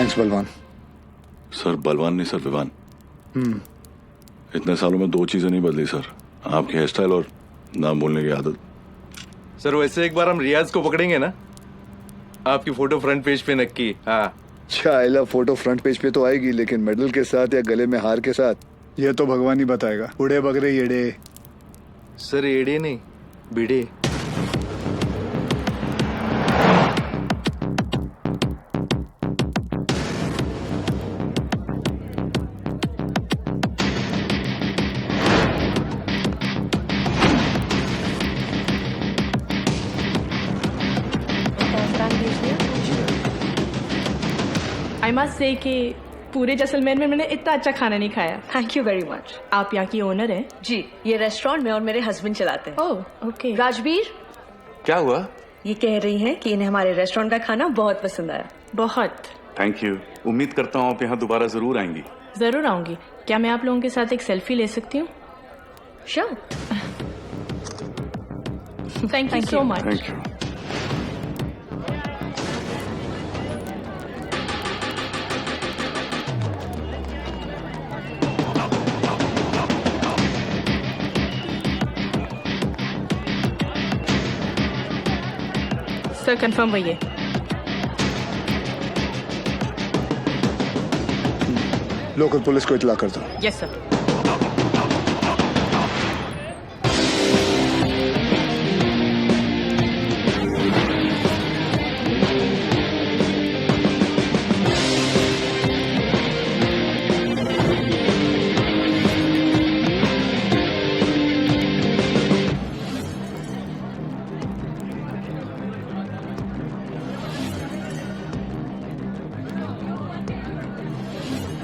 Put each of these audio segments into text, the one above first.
Thanks बलवान। Sir बलवान नहीं सर, विवान। इतने सालों में 2 चीजें नहीं बदली सर, आपकी हेयर स्टाइल और नाम बोलने की आदत। सर वैसे एक बार हम रियाज को पकड़ेंगे ना, आपकी फोटो फ्रंट पेज पे नक्की। हाँ चाइला फोटो फ्रंट पेज पे तो आएगी, लेकिन मेडल के साथ या गले में हार के साथ ये तो भगवान ही बताएगा। उड़े बगरे येड़े। सर, एड़े नहीं भिड़े। आई मस्ट से कि पूरे जैसलमेर में मैंने इतना अच्छा खाना नहीं खाया। Thank you very much. आप यहाँ की ओनर हैं? जी, ये रेस्टोरेंट में और मेरे हस्बैंड चलाते हैं। Oh okay. राजवीर, क्या हुआ? ये कह रही हैं कि इन्हें हमारे रेस्टोरेंट का खाना बहुत पसंद आया। बहुत। Thank you. उम्मीद करता हूँ आप यहाँ दोबारा जरूर आएंगी। जरूर आऊंगी। क्या मैं आप लोगों के साथ एक सेल्फी ले सकती हूँ? Sure. Thank you so much. Thank you. Sir confirm भैया। लोकल पुलिस को इतला कर दो। Yes sir.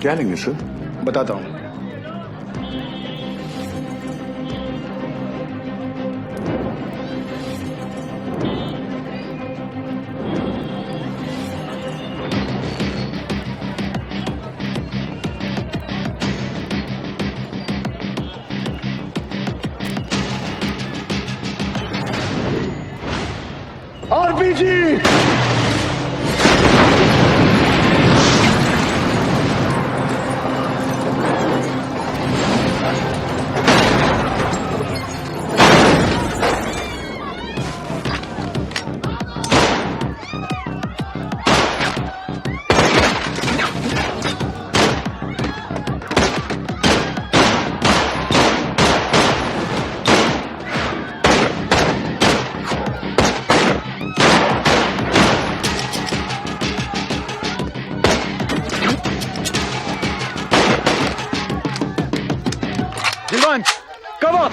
क्या लेंगे सर? बताता हूँ। आरपीजी। Dilwan, come on!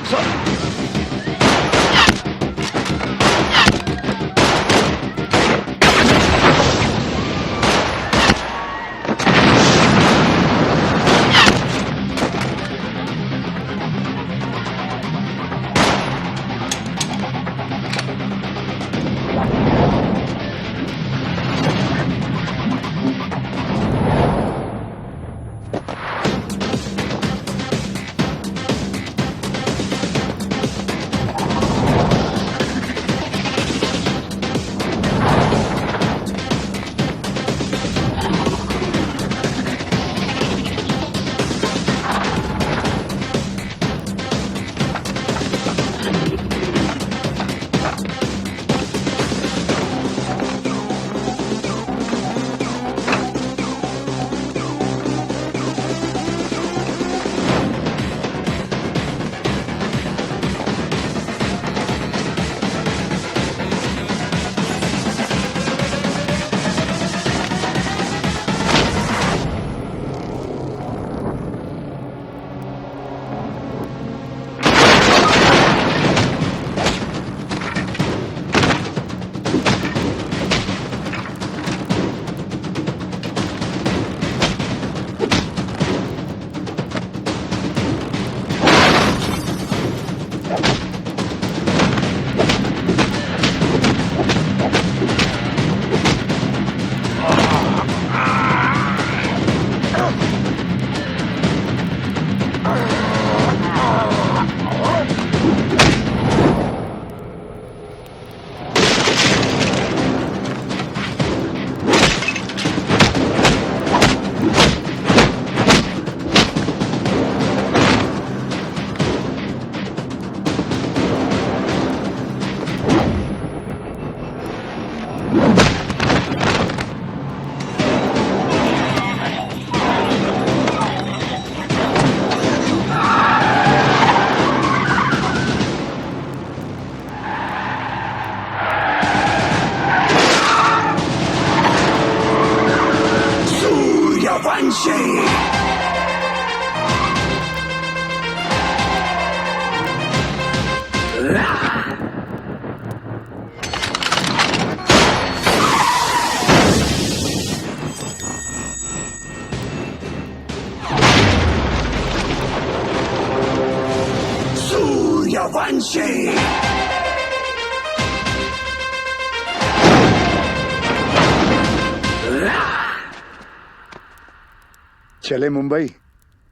चले मुंबई।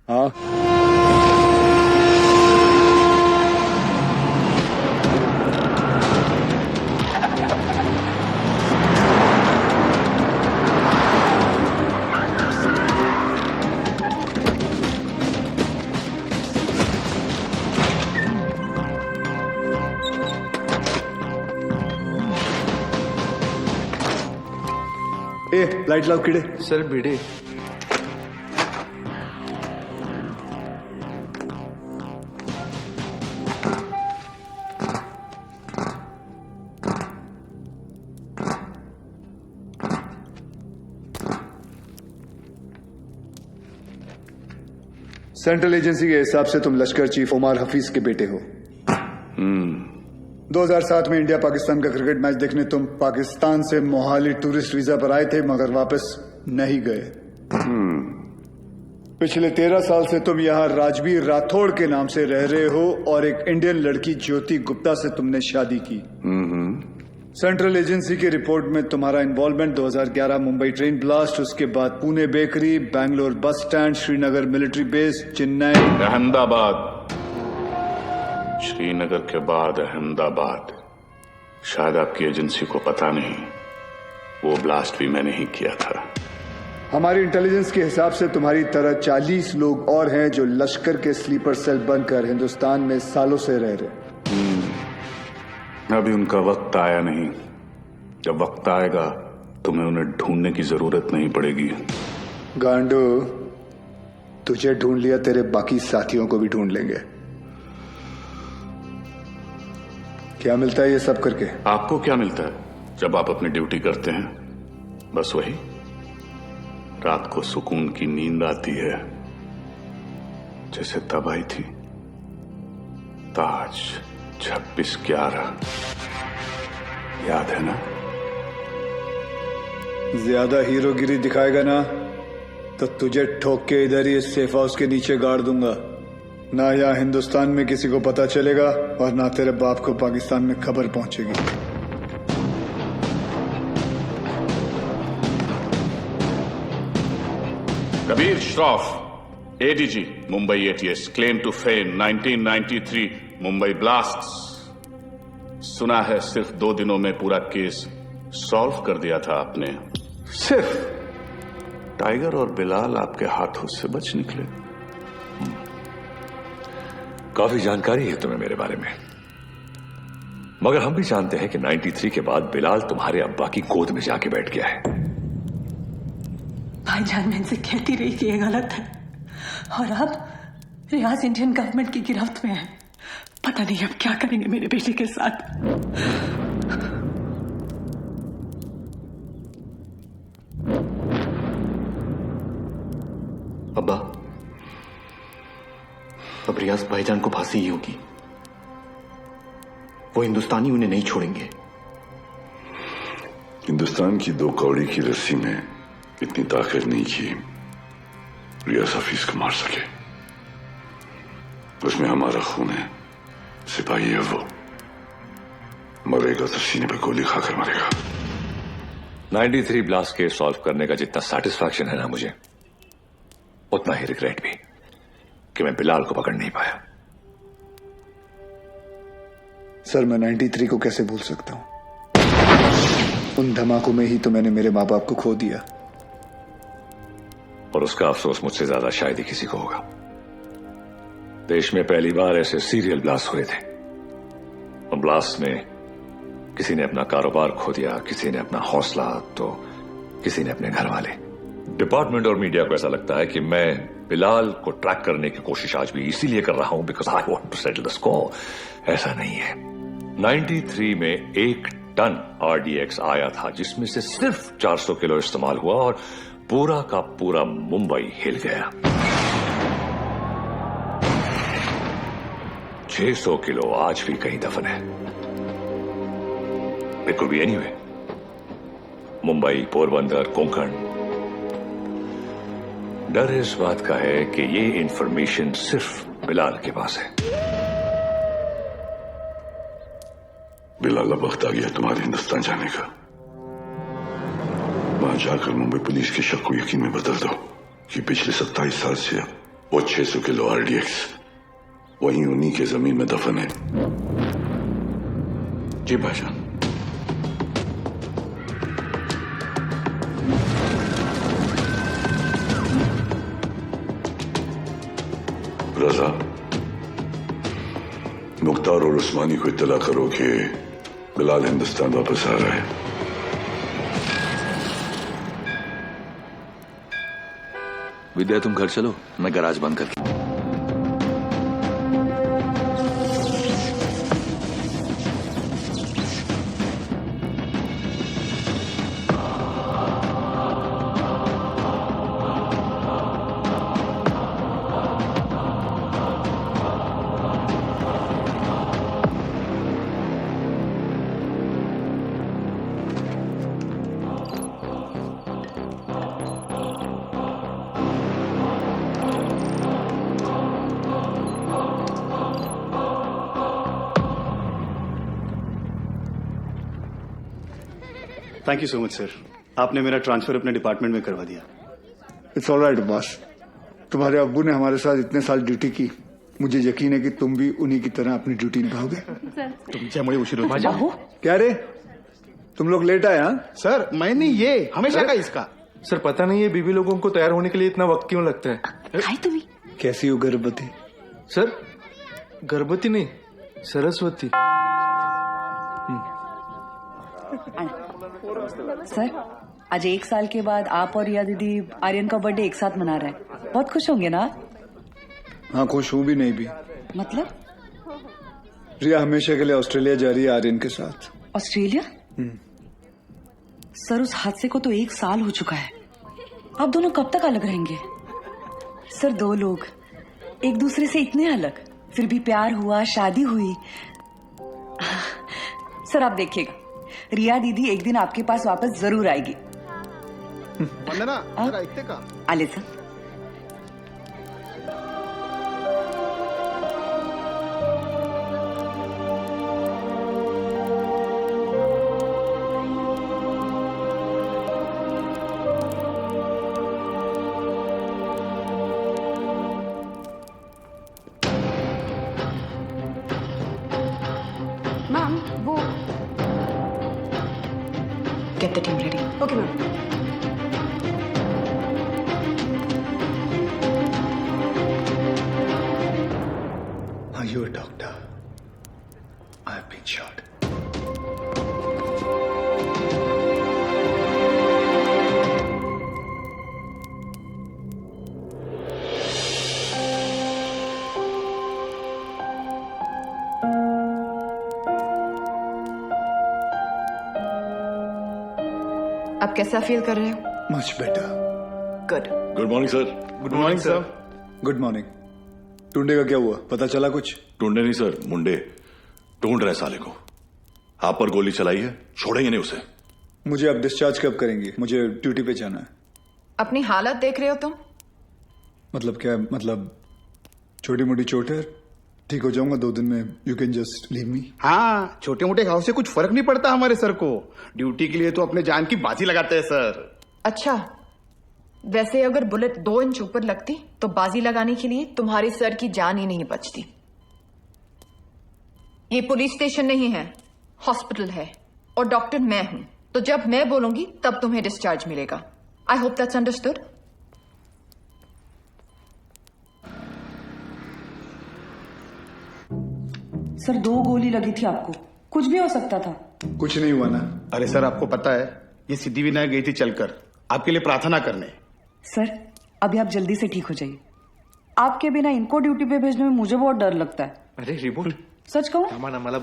हाँ, ए लाइट लाओ कीड़े। सर भिड़े। सेंट्रल एजेंसी के हिसाब से तुम लश्कर चीफ उमर हफीज के बेटे हो। 2007 में इंडिया पाकिस्तान का क्रिकेट मैच देखने तुम पाकिस्तान से मोहाली टूरिस्ट वीजा पर आए थे, मगर वापस नहीं गए। पिछले 13 साल से तुम यहाँ राजवीर राठौड़ के नाम से रह रहे हो और एक इंडियन लड़की ज्योति गुप्ता से तुमने शादी की। सेंट्रल एजेंसी की रिपोर्ट में तुम्हारा इन्वॉल्वमेंट 2011 मुंबई ट्रेन ब्लास्ट, उसके बाद Pune bakery, Bangalore bus stand, Srinagar military base, Chennai, Ahmedabad, Srinagar के बाद अहमदाबाद। शायद आपकी एजेंसी को पता नहीं, वो ब्लास्ट भी मैंने ही किया था। हमारी इंटेलिजेंस के हिसाब से तुम्हारी तरह 40 लोग और हैं जो लश्कर के स्लीपर सेल बनकर हिंदुस्तान में सालों से रह रहे। अभी उनका वक्त आया नहीं। जब वक्त आएगा तुम्हें उन्हें ढूंढने की जरूरत नहीं पड़ेगी। गांडू, तुझे ढूंढ लिया, तेरे बाकी साथियों को भी ढूंढ लेंगे। क्या मिलता है ये सब करके? आपको क्या मिलता है जब आप अपनी ड्यूटी करते हैं? बस वही, रात को सुकून की नींद आती है, जैसे तब आई थी ताज 26/11। याद है ना? ज्यादा हीरोगिरी दिखाएगा ना तो तुझे ठोक के इधर ही सेफ हाउस के नीचे गाड़ दूंगा। ना यहाँ हिंदुस्तान में किसी को पता चलेगा और ना तेरे बाप को पाकिस्तान में खबर पहुंचेगी। Kabir Shroff, ADG Mumbai ATS, claim to fame 1993 Mumbai blasts. सुना है सिर्फ 2 दिनों में पूरा केस सॉल्व कर दिया था आपने। सिर्फ टाइगर और बिलाल आपके हाथों से बच निकले। काफी जानकारी है तुम्हें मेरे बारे में, मगर हम भी जानते हैं कि 93 के बाद बिलाल तुम्हारे अब्बा की गोद में जाके बैठ गया है। भाईजान मैं इनसे कहती रही कि ये गलत है, और अब रियाज इंडियन गवर्नमेंट की गिरफ्त में है। पता नहीं अब क्या करेंगे मेरे बेटे के साथ। अब्बा, अब रियाज भाईजान को फांसी ही होगी। वो हिंदुस्तानी उन्हें नहीं छोड़ेंगे। हिंदुस्तान की 2 कौड़ी की रस्सी में इतनी ताकत नहीं कि रियाज हफीज को मार सके। उसमें हमारा खून है। सिपाही है वो, मरेगा तो सीने पे गोली खाकर मरेगा। 93 ब्लास्ट केस सॉल्व करने का जितना सेटिस्फैक्शन है ना मुझे, उतना ही रिग्रेट भी कि मैं बिलाल को पकड़ नहीं पाया। सर, मैं 93 को कैसे भूल सकता हूं? उन धमाकों में ही तो मैंने मेरे माँ बाप को खो दिया। और उसका अफसोस मुझसे ज्यादा शायद ही किसी को होगा। देश में पहली बार ऐसे सीरियल ब्लास्ट हुए थे, और ब्लास्ट में किसी ने अपना कारोबार खो दिया, किसी ने अपना हौसला, तो किसी ने अपने घर वाले। डिपार्टमेंट और मीडिया को ऐसा लगता है कि मैं बिलाल को ट्रैक करने की कोशिश आज भी इसीलिए कर रहा हूं because I want to settle the score. ऐसा नहीं है। 93 में 1 टन RDX आया था, जिसमें से सिर्फ 400 किलो इस्तेमाल हुआ और पूरा का पूरा मुंबई हिल गया। 600 किलो आज भी कहीं दफन है। It could be anyway, Mumbai, Porbandar, Konkan. डर इस बात का है कि ये इंफॉर्मेशन सिर्फ बिलाल के पास है। 93 में 1 टन RDX आया था, जिसमें से सिर्फ 400 किलो इस्तेमाल हुआ और पूरा का पूरा मुंबई हिल गया। 600 किलो आज भी कहीं दफन है। It could be anyway, Mumbai, Porbandar, Konkan. डर इस बात का है कि ये इंफॉर्मेशन सिर्फ बिलाल के पास है। बिलाल वक्त आ गया तुम्हारे हिंदुस्तान जाने का। वहां जाकर मुंबई पुलिस के शक को यकीन में बदल दो कि पिछले 27 साल से वो 600 किलो RDX वहीं उन्हीं के जमीन में दफन है। जी भाईजान। रजा, मुख्तार और उस्मानी को इत्तला करो कि बिलाल हिंदुस्तान वापस आ रहा है। विद्या तुम घर चलो, मैं गैराज बंद करके। Thank you so much sir, आपने मेरा ट्रांसफर अपने डिपार्टमेंट में करवा दिया। It's all right boss. तुम्हारे अब्बू ने हमारे साथ इतने साल ड्यूटी की, मुझे यकीन है कि तुम भी उन्हीं की तरह अपनी ड्यूटी निभाओगे। तुमच्यामुळे उशीर होतो। क्या रे, तुम लोग लेट आए? हाँ सर, मैंने ये हमेशा का इसका। सर पता नहीं है बीबी लोगों को तैयार होने के लिए इतना वक्त क्यों लगता है। हाय तुम्ही कैसी हो गर्भवती? सर गर्भवती नहीं, सरस्वती। सर, आज 1 साल के बाद आप और रिया दीदी आर्यन का बर्थडे एक साथ मना रहे हैं। बहुत खुश होंगे ना? हाँ खुश हूँ भी नहीं भी। मतलब? रिया हमेशा के लिए ऑस्ट्रेलिया जा रही है आर्यन के साथ। ऑस्ट्रेलिया? सर, उस हादसे को तो 1 साल हो चुका है। आप दोनों कब तक अलग रहेंगे? सर, 2 लोग एक दूसरे से इतने अलग, फिर भी प्यार हुआ, शादी हुई। सर आप देखिएगा, रिया दीदी एक दिन आपके पास वापस जरूर आएगी। आले सर। मैम वो get the team ready. Okay ma'am. Are you a doctor? I have been shot. आप कैसा फील कर रहे हो? Much better. Good. Good morning sir. Good morning sir. Good morning. Tunde का क्या हुआ, पता चला कुछ? ढूंढे नहीं सर, मुंडे ढूंढ रहे साले को। आप पर गोली चलाई है, छोड़ेंगे नहीं उसे। मुझे अब डिस्चार्ज कब करेंगे? मुझे ड्यूटी पे जाना है। अपनी हालत देख रहे हो तुम? मतलब क्या? मतलब छोटी मोटी चोट है, ठीक हो जाऊंगा 2 दिन में। You can just leave me. हाँ, छोटे मोटे घाव से कुछ फर्क नहीं पड़ता हमारे सर को। ड्यूटी के लिए तो अपने जान की बाजी लगाते हैं सर। अच्छा, वैसे अगर बुलेट 2 इंच ऊपर लगती तो बाजी लगाने के लिए तुम्हारे सर की जान ही नहीं बचती। ये पुलिस स्टेशन नहीं है, हॉस्पिटल है, और डॉक्टर मैं हूं, तो जब मैं बोलूंगी तब तुम्हें डिस्चार्ज मिलेगा। I hope that's understood. Sir, 2 गोली लगी थी आपको, कुछ भी हो सकता था। कुछ नहीं हुआ ना? अरे सर, आपको पता है ये सिद्धिविनायक गई थी चलकर आपके लिए प्रार्थना करने। सर, अभी आप जल्दी से ठीक हो जाइए। आपके बिना इनको ड्यूटी पे भेजने में मुझे बहुत डर लगता है। अरे रिपोर्ट सच कहूँ,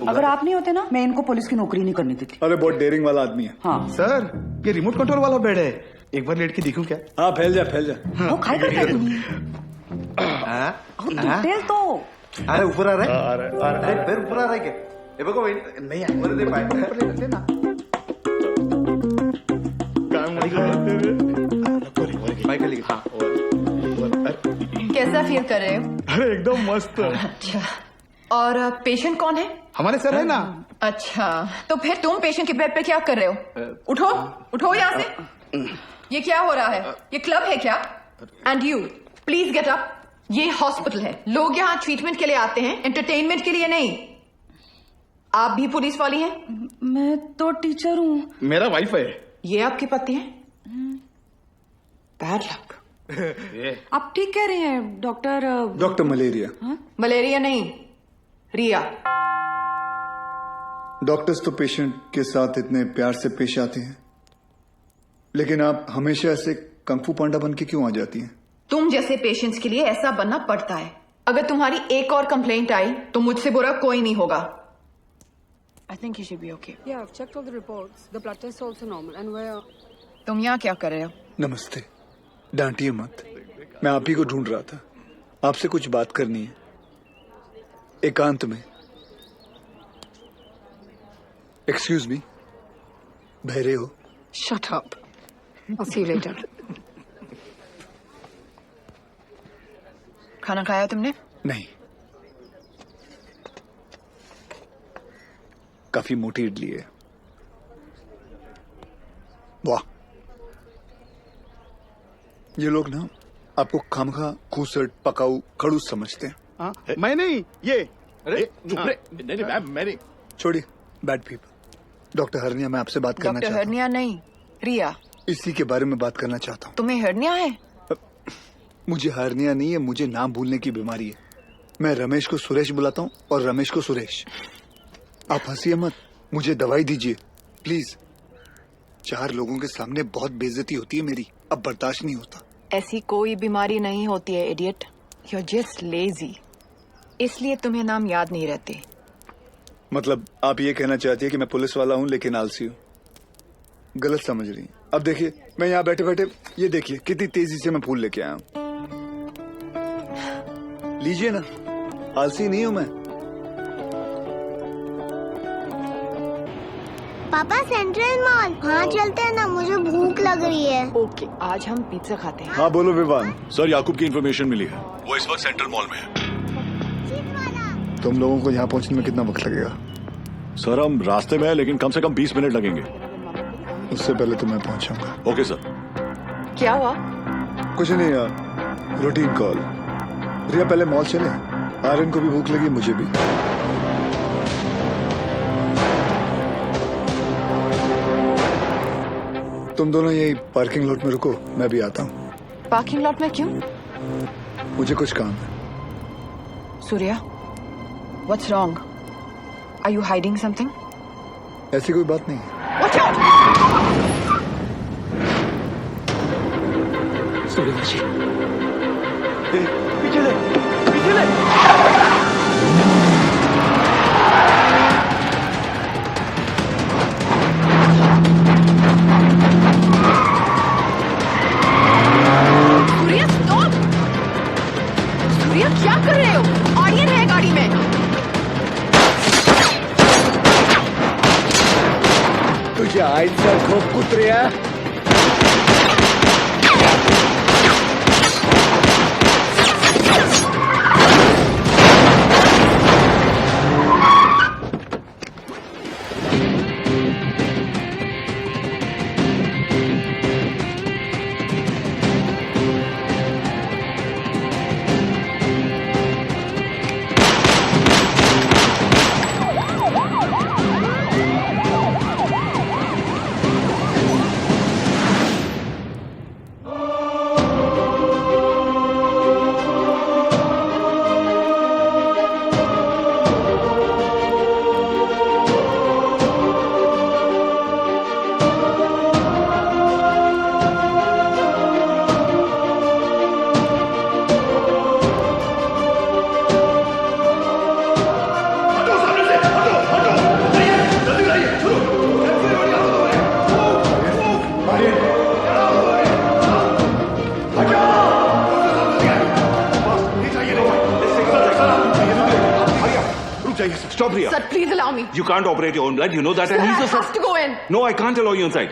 अगर आप नहीं होते ना, मैं इनको पुलिस की नौकरी नहीं करने देती। अरे बहुत डेयरिंग वाला आदमी है। हाँ सर, ये रिमोट कंट्रोल वाला बेड है, एक बार लेट के देखूं क्या? हाँ फैल जा फैल जा। वो खाई करता है तुम्ही? तेल तो अरे ऊपर आ रहा है। अरे पैर ऊपर आ रहा है क्या? हे बघा वहिनी, नहीं वर दे पाय। ना पाय खाली घे. हाँ, कैसा फील कर रहे हो? अरे एकदम मस्त। अच्छा, और पेशेंट कौन है? हमारे सर है ना। अच्छा, तो फिर तुम पेशेंट के बेड पे क्या कर रहे हो? उठो, उठो यहाँ से। ये क्या हो रहा है? ये क्लब है क्या? And you please get up. ये हॉस्पिटल है, लोग यहाँ ट्रीटमेंट के लिए आते हैं, एंटरटेनमेंट के लिए नहीं। आप भी पुलिस वाली हैं? मैं तो टीचर हूँ। मेरा वाइफ है। ये आपके पति हैं? Bad luck. आप ठीक कह रहे हैं डॉक्टर। Doctor malaria. मलेरिया नहीं, रिया। डॉक्टर्स तो पेशेंट के साथ इतने प्यार से पेश आते हैं, लेकिन आप हमेशा ऐसे कंफू पांडा बन के क्यों आ जाती हैं? तुम जैसे पेशेंट्स के लिए ऐसा बनना पड़ता है। अगर तुम्हारी एक और कंप्लेंट आई तो मुझसे बुरा कोई नहीं होगा। I think he should be okay. Yeah, I've checked all the reports. The blood test is also normal. And we're... तुम यहाँ क्या कर रहे हो? नमस्ते, डांटिए मत। मैं आप ही को ढूंढ रहा था। आपसे कुछ बात करनी है, एकांत में। एक्सक्यूज मी, बहरे हो? Shut up. I'll see you later. खाना खाया तुमने? नहीं, काफी मोटी इडली है। वाह, ये लोग ना आपको खामखा खूसट पकाऊ खड़ूस समझते हैं। हाँ, मैं नहीं, ये। अरे चुप रहे। नहीं मैम, मैं नहीं। छोड़िए, बैड पीपल। डॉक्टर हरनिया, मैं आपसे बात करना डॉक्टर चाहता हूँ। हरनिया नहीं, रिया। इसी के बारे में बात करना चाहता हूँ। तुम्हें हरनिया है? मुझे हरनिया नहीं है, मुझे नाम भूलने की बीमारी है। मैं रमेश को सुरेश बुलाता हूँ और रमेश को सुरेश। आप हंसिए मत, मुझे दवाई दीजिए प्लीज। 4 लोगों के सामने बहुत बेइज्जती होती है मेरी, अब बर्दाश्त नहीं होता। ऐसी कोई बीमारी नहीं होती है idiot. You are just lazy, इसलिए तुम्हें नाम याद नहीं रहते। मतलब आप ये कहना चाहती है कि मैं पुलिस वाला हूँ लेकिन आलसी हूँ? गलत समझ रही हैं। अब देखिए, मैं यहाँ बैठे बैठे ये देखिए कितनी तेजी से मैं फूल लेके आया हूँ। लीजिए ना, आलसी नहीं हूँ मैं। पापा सेंट्रल मॉल हाँ चलते हैं ना, मुझे भूख लग रही है। ओके, आज हम पिज्जा खाते हैं। हाँ बोलो विवान। सर, याकूब की इन्फॉर्मेशन मिली है, वो इस वक्त सेंट्रल मॉल में है। तुम लोगों को यहाँ पहुँचने में कितना वक्त लगेगा? सर, हम रास्ते में हैं, लेकिन कम से कम 20 मिनट लगेंगे। उससे पहले तो मैं पहुँचूंगा। Okay sir. क्या हुआ? कुछ नहीं यार, रूटीन कॉल। रिया, पहले मॉल चले। आर्यन को भी भूख लगी, मुझे भी। तुम दोनों यही पार्किंग लॉट में रुको, मैं भी आता हूँ। पार्किंग लॉट में क्यों? मुझे कुछ काम है। Surya, what's wrong? Are you hiding something? ऐसी कोई बात नहीं है। Watch out! सूर्या जी, पीछे ले, पीछे ले। सूर्या स्टॉप! सूर्या क्या कर रहे हो? ऑडियन है गाड़ी में। तुझे आईचा खूप कुत्र्या। Stop here. Sir, please allow me. You can't operate your own blood. You know that. Sir, And I he's a have to go in. No, I can't allow you inside.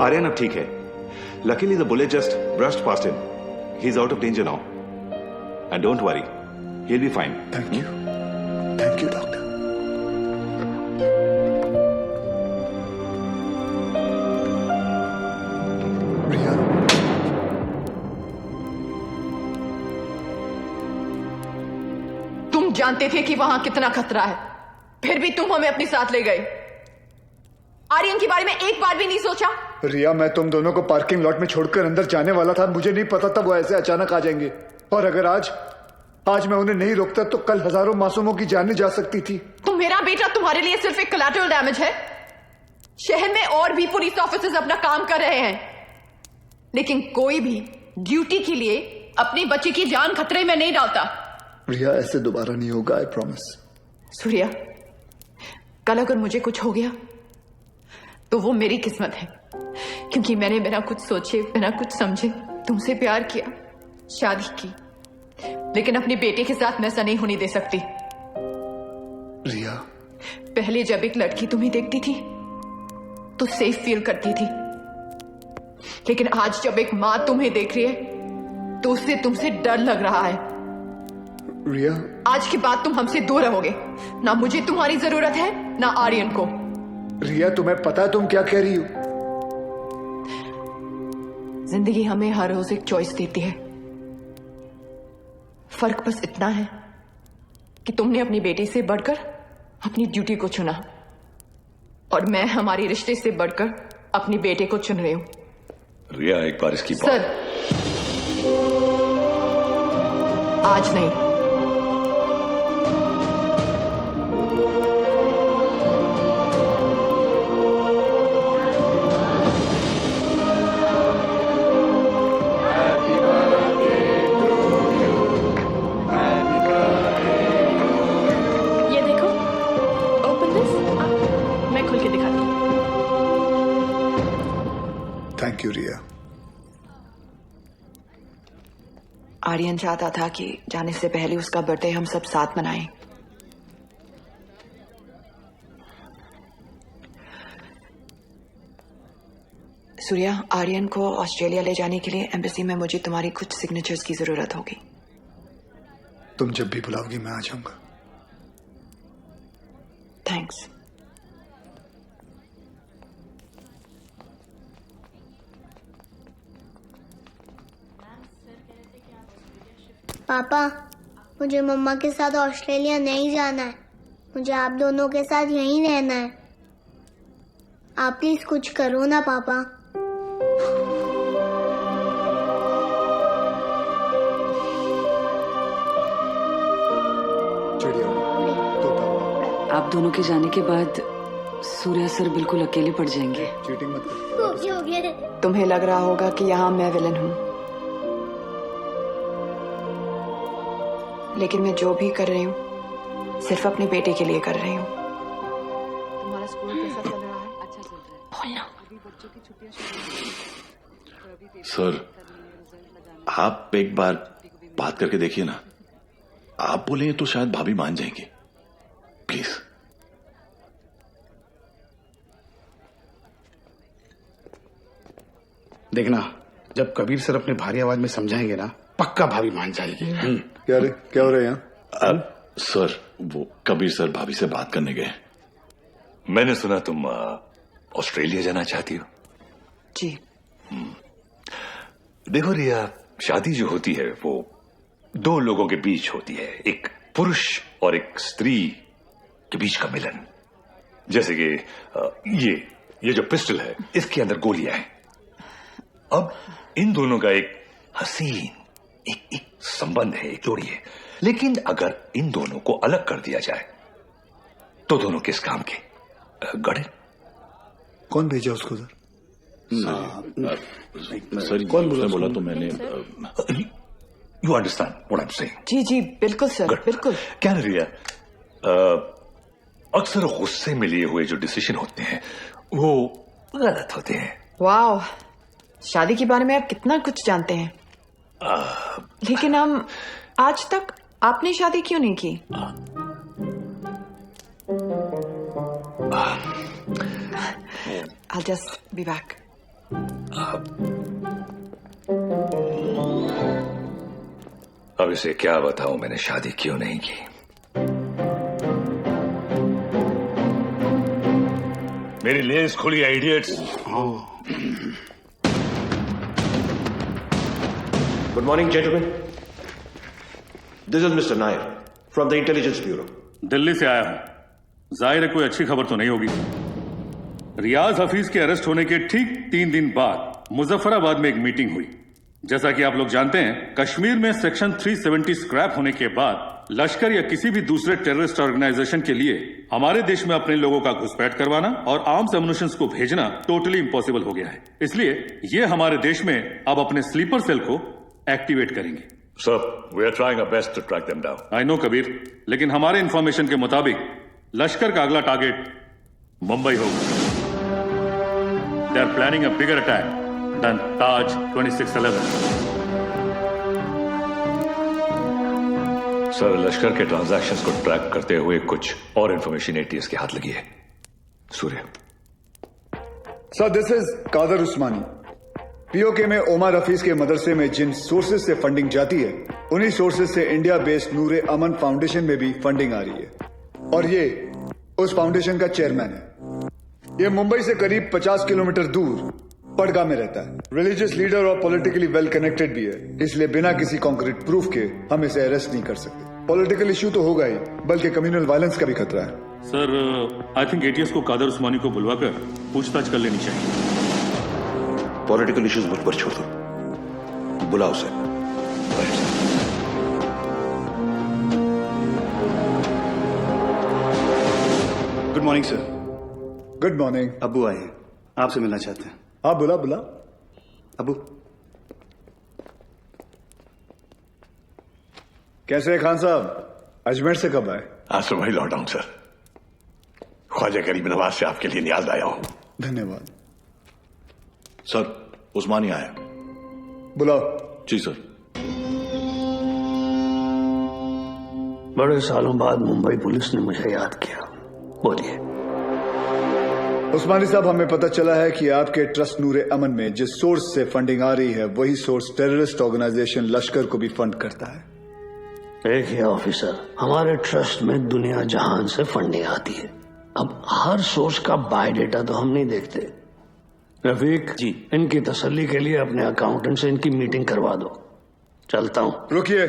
Aryan अब ठीक है. Luckily the bullet just brushed past him. He's out of danger now. And don't worry, he'll be fine. Thank you. Thank you, doctor. रिया, तुम जानते थे कि वहां कितना खतरा है, फिर भी तुम हमें अपने साथ ले गए. आर्यन के बारे में एक बार भी नहीं सोचा. रिया, मैं तुम दोनों को पार्किंग लॉट में छोड़कर अंदर जाने वाला था. मुझे नहीं पता था वो ऐसे अचानक आ जाएंगे. और अगर आज मैं उन्हें नहीं रोकता तो कल हजारों मासूमों की जानें जा सकती थी. तो मेरा बेटा तुम्हारे लिए सिर्फ एक कोलैटरल डैमेज है. शहर में और भी पुलिस ऑफिसर्स अपना काम कर रहे हैं, लेकिन कोई भी ड्यूटी के लिए अपने बच्चे की जान खतरे में नहीं डालता. रिया, ऐसे दोबारा नहीं होगा, आई प्रॉमिस. सूर्या, कल अगर मुझे कुछ हो गया तो वो मेरी किस्मत है, क्योंकि मैंने बिना कुछ सोचे, बिना कुछ समझे तुमसे प्यार किया, शादी की. लेकिन अपने बेटे के साथ मैं ऐसा नहीं होने दे सकती. रिया, पहले जब एक लड़की तुम्हें देखती थी तो सेफ फील करती थी, लेकिन आज जब एक मां तुम्हें देख रही है तो उससे तुमसे डर लग रहा है. रिया, आज के बाद तुम हमसे दूर रहोगे. ना मुझे तुम्हारी जरूरत है, ना आर्यन को. रिया, तुम्हें पता है तुम क्या कह रही हो? जिंदगी हमें हर रोज एक चॉइस देती है. फर्क बस इतना है कि तुमने अपनी बेटी से बढ़कर अपनी ड्यूटी को चुना, और मैं हमारे रिश्ते से बढ़कर अपने बेटे को चुन रही हूं. रिया, एक बार इसकी सर, आज नहीं. ये देखो, ओपन दिस. मैं खोल के दिखाती हूँ. थैंक यू रिया. आर्यन चाहता था कि जाने से पहले उसका बर्थडे हम सब साथ मनाएं. सूर्या, आर्यन को ऑस्ट्रेलिया ले जाने के लिए एम्बेसी में मुझे तुम्हारी कुछ सिग्नेचर्स की जरूरत होगी. तुम जब भी बुलाओगी मैं आ जाऊंगा. थैंक्स. पापा, मुझे मम्मा के साथ ऑस्ट्रेलिया नहीं जाना है. मुझे आप दोनों के साथ यहीं रहना है. आप प्लीज कुछ करो ना पापा. आप दोनों के जाने के बाद सूर्या सर बिल्कुल अकेले पड़ जाएंगे. चीटिंग मत कर. तुम्हें लग रहा होगा कि यहाँ मैं विलन हूँ, लेकिन मैं जो भी कर रही हूँ सिर्फ अपने बेटे के लिए कर रही हूँ. तुम्हारा स्कूल कैसा चल रहा है? अच्छा चल रहा है. बोलना. सर, आप एक बार बात करके देखिए ना. आप बोलेंगे तो शायद भाभी मान जाएंगे. प्लीज. देखना, जब कबीर सर अपने भारी आवाज में समझाएंगे ना, पक्का भाभी मान जाएगी. क्या हो रहा है यहाँ? सर, वो कबीर सर भाभी से बात करने गए. मैंने सुना तुम ऑस्ट्रेलिया जाना चाहती हो. जी. देखो रिया, शादी जो होती है वो दो लोगों के बीच होती है. एक पुरुष और एक स्त्री के बीच का मिलन. जैसे कि ये जो पिस्टल है, इसके अंदर गोलियां हैं. अब इन दोनों का एक हसीन एक संबंध है, एक जोड़ी है. लेकिन अगर इन दोनों को अलग कर दिया जाए तो दोनों किस काम के? गड़े. कौन भेजा उसको उधर? सर, कौन बोला तो मैंने. You understand what I am saying? जी जी बिल्कुल सर, बिल्कुल. क्या रिया, अक्सर गुस्से में लिए हुए जो डिसीजन होते हैं वो गलत होते हैं. वाह, शादी के बारे में आप कितना कुछ जानते हैं. लेकिन हम आज तक आपने शादी क्यों नहीं की? I'll just be back. अब इसे क्या बताऊं मैंने शादी क्यों नहीं की। मेरी लेंस खुली है idiots. Good morning, gentlemen. This is Mr. Nair from the Intelligence Bureau. Delhi से आया हूं। जाहिर है कोई अच्छी खबर तो नहीं होगी। रियाज हफीज के अरेस्ट होने के ठीक 3 दिन बाद मुजफ्फराबाद में एक मीटिंग हुई। जैसा कि आप लोग जानते हैं, कश्मीर में सेक्शन 370 स्क्रैप होने के बाद लश्कर या किसी भी दूसरे टेररिस्ट ऑर्गेनाइजेशन के लिए हमारे देश में अपने लोगों का घुसपैठ करवाना और आर्म्स एमुनिशंस को भेजना टोटली इम्पॉसिबल हो गया है। इसलिए ये हमारे देश में अब अपने स्लीपर सेल को एक्टिवेट करेंगे। Sir, we are trying our best to track them down. I know Kabir, लेकिन हमारे इंफॉर्मेशन के मुताबिक लश्कर का अगला टारगेट मुंबई होगा। They are planning a bigger attack than Taj 2611। Sir, Lashkar के ट्रांजैक्शंस को ट्रैक करते हुए कुछ और इंफॉर्मेशन एटीएस के हाथ लगी है। Surya. Sir, this is Kadar Usmani. POK में ओमर हफीज के मदरसे में जिन सोर्सेज से फंडिंग जाती है, उन्हीं सोर्सेज से इंडिया बेस्ड नूरे अमन फाउंडेशन में भी फंडिंग आ रही है और ये उस फाउंडेशन का चेयरमैन है। ये मुंबई से करीब 50 किलोमीटर दूर पडगा में रहता है। रिलीजियस लीडर और पॉलिटिकली वेल कनेक्टेड भी है, इसलिए बिना किसी कॉन्क्रीट प्रूफ के हम इसे अरेस्ट नहीं कर सकते। पॉलिटिकल इश्यू तो होगा ही, बल्कि कम्युनल वायलेंस का भी खतरा है। सर, आई थिंक एटीएस को कादर उस्मानी को बुलवाकर पूछताछ कर लेनी चाहिए। पॉलिटिकल इश्यूज मुझ पर छोड़ दो, बुलाओ sir. Good morning sir. Good morning. Abu आए हैं, आपसे मिलना चाहते हैं। हाँ, बुला बुला। अबू, कैसे है खान साहब? अजमेर से कब आए? आज सुबह ही लौटा हूं सर। ख्वाजा गरीब नवाज से आपके लिए नियाज आया हूं। धन्यवाद। सर, उस्मानी आया। बुलाओ। जी सर। बड़े सालों बाद मुंबई पुलिस ने मुझे याद किया। बोलिए। उस्मानी साहब, हमें पता चला है कि आपके ट्रस्ट नूरे अमन में जिस सोर्स से फंडिंग आ रही है, वही सोर्स टेररिस्ट ऑर्गेनाइजेशन लश्कर को भी फंड करता है। देखिए ऑफिसर, हमारे ट्रस्ट में दुनिया जहान से फंडिंग आती है। अब हर सोर्स का बायोडेटा तो हम नहीं देखते। रफीक जी, इनकी तसल्ली के लिए अपने अकाउंटेंट से इनकी मीटिंग करवा दो। चलता हूं। रुकिए,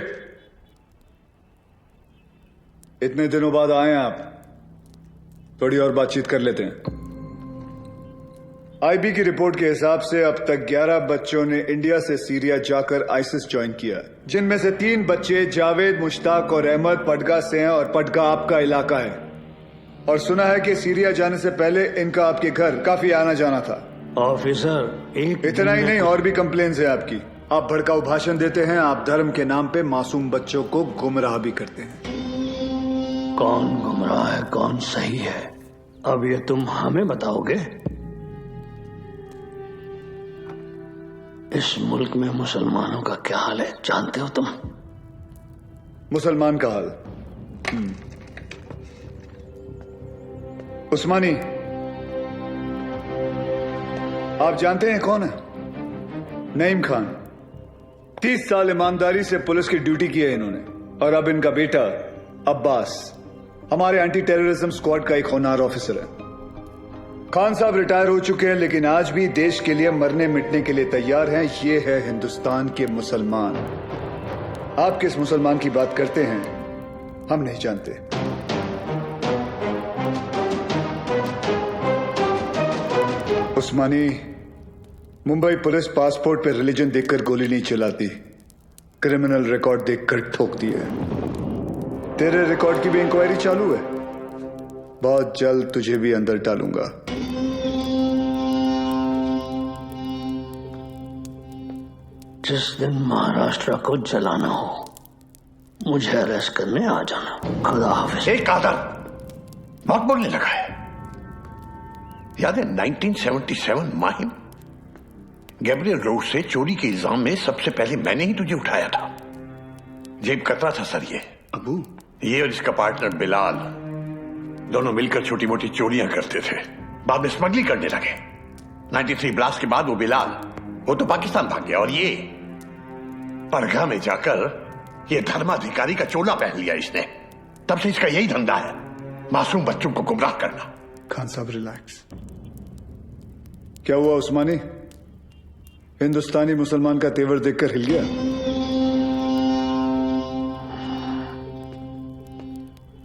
इतने दिनों बाद आए हैं आप, थोड़ी और बातचीत कर लेते हैं। आईबी की रिपोर्ट के हिसाब से अब तक 11 बच्चों ने इंडिया से सीरिया जाकर आईसिस ज्वाइन किया, जिनमें से 3 बच्चे जावेद, मुश्ताक और अहमद पडगा से हैं और पडगा आपका इलाका है। और सुना है कि सीरिया जाने से पहले इनका आपके घर काफी आना जाना था। ऑफिसर, एक इतना ही नहीं, और भी कंप्लेन्स है आपकी। आप भड़काऊ भाषण देते हैं, आप धर्म के नाम पे मासूम बच्चों को गुमराह भी करते हैं। कौन गुमराह है, कौन सही है, अब ये तुम हमें बताओगे? इस मुल्क में मुसलमानों का क्या हाल है जानते हो तुम? मुसलमान का हाल? उस्मानी, आप जानते हैं कौन है? नईम खान। 30 साल ईमानदारी से पुलिस की ड्यूटी की है इन्होंने, और अब इनका बेटा अब्बास हमारे एंटी टेररिज्म स्क्वाड का एक होनहार ऑफिसर है। खान साहब रिटायर हो चुके हैं, लेकिन आज भी देश के लिए मरने मिटने के लिए तैयार हैं। ये है हिंदुस्तान के मुसलमान। आप किस मुसलमान की बात करते हैं हम नहीं जानते। उस्मानी, मुंबई पुलिस पासपोर्ट पे रिलीजन देखकर गोली नहीं चलाती, क्रिमिनल रिकॉर्ड देखकर ठोकती है। तेरे रिकॉर्ड की भी इंक्वायरी चालू है, बहुत जल्द तुझे भी अंदर डालूंगा। जिस दिन महाराष्ट्र को जलाना हो, मुझे अरेस्ट करने आ जाना। खुदा हाफिज। एक कादर बहुत बोलने लगा है। याद है 1977 माहिम गैब्रियल रोड से चोरी के इल्जाम में सबसे पहले मैंने ही तुझे उठाया था। जेब कतरा था सर ये। अबू, ये और इसका पार्टनर बिलाल दोनों मिलकर छोटी मोटी चोरियां करते थे, बाद में स्मगलिंग करने लगे। 93 ब्लास्ट के बाद वो बिलाल, वो तो पाकिस्तान भाग गया, और ये परगा में जाकर ये धर्माधिकारी का चोला पहन लिया इसने। तब से इसका यही धंधा है, मासूम बच्चों को गुमराह करना। खान साहब रिलैक्स। क्या हुआ उस्मानी? हिंदुस्तानी मुसलमान का तेवर देखकर हिल गया?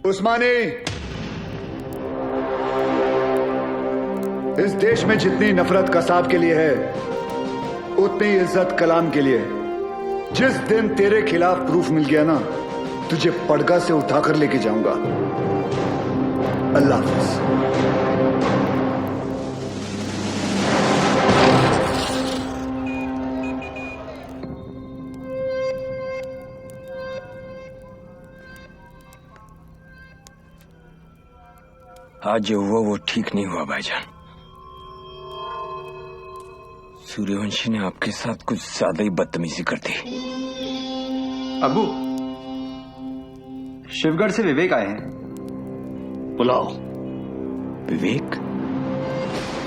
उस्मानी, इस देश में जितनी नफरत कसाब के लिए है उतनी इज्जत कलाम के लिए है। जिस दिन तेरे खिलाफ प्रूफ मिल गया ना, तुझे पड़गा से उठाकर लेके जाऊंगा। अल्लाह हाफिज। आज जो हुआ वो ठीक नहीं हुआ भाईजान। सूर्यवंशी ने आपके साथ कुछ ज्यादा ही बदतमीजी कर दी। अबू, शिवगढ़ से विवेक आए हैं। बुलाओ। विवेक?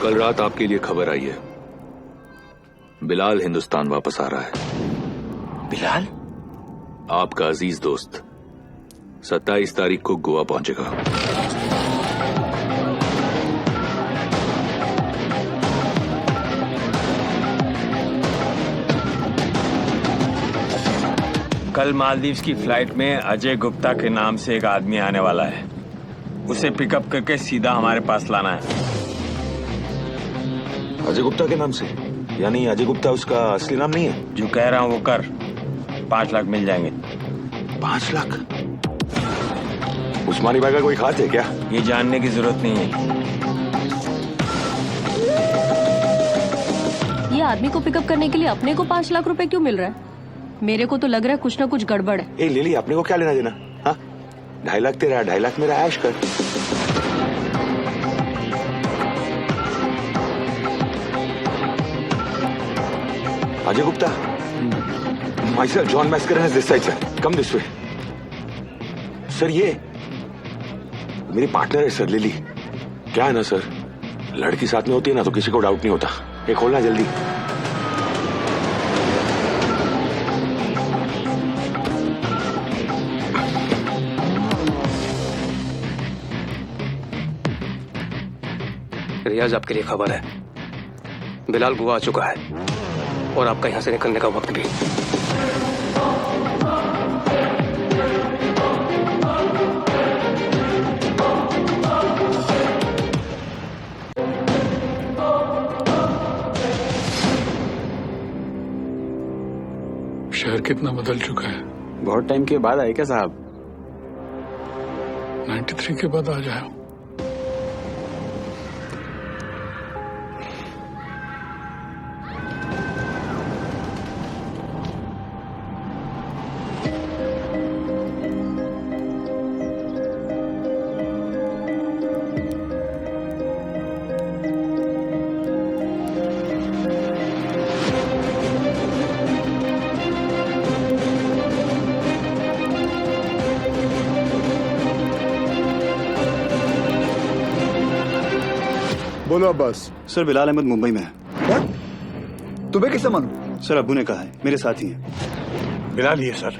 कल रात आपके लिए खबर आई है, बिलाल हिंदुस्तान वापस आ रहा है। बिलाल? आपका अजीज दोस्त 27 तारीख को गोवा पहुंचेगा। कल मालदीव्स की फ्लाइट में अजय गुप्ता के नाम से एक आदमी आने वाला है। उसे पिकअप करके सीधा हमारे पास लाना है। अजय गुप्ता के नाम से? यानी अजय गुप्ता उसका असली नाम नहीं है? जो कह रहा हूं वो कर। 5 लाख मिल जाएंगे। 5 लाख? उस्मानी भाई का कोई खास है क्या? ये जानने की जरूरत नहीं है। ये आदमी को पिकअप करने के लिए अपने को 5 लाख रुपए क्यों मिल रहा है? मेरे को तो लग रहा है कुछ ना कुछ गड़बड़ है। ए लिली, अपने को क्या लेना देना? हाँ, 2.5 लाख तेरा, 2.5 लाख मेरा, ऐश कर। Ajay Gupta, myself John Mascarenhas this side, sir. Come this way. Sir ये मेरी पार्टनर है सर, लिली। क्या है ना सर, लड़की साथ में होती है ना तो किसी को डाउट नहीं होता। ये खोलना जल्दी। रियाज, आपके लिए खबर है, बिलाल गोवा आ चुका है और आपका यहां से निकलने का वक्त भी। शहर कितना बदल चुका है। बहुत टाइम के बाद आए क्या साहब? 93 के बाद आ जाओ। बोलो अब्बास। सर बिलाल अहमद मुंबई में है। What? तुम्हें कैसे मालूम? सर अब्बू ने कहा है, मेरे साथ ही है। बिलाल ही है सर,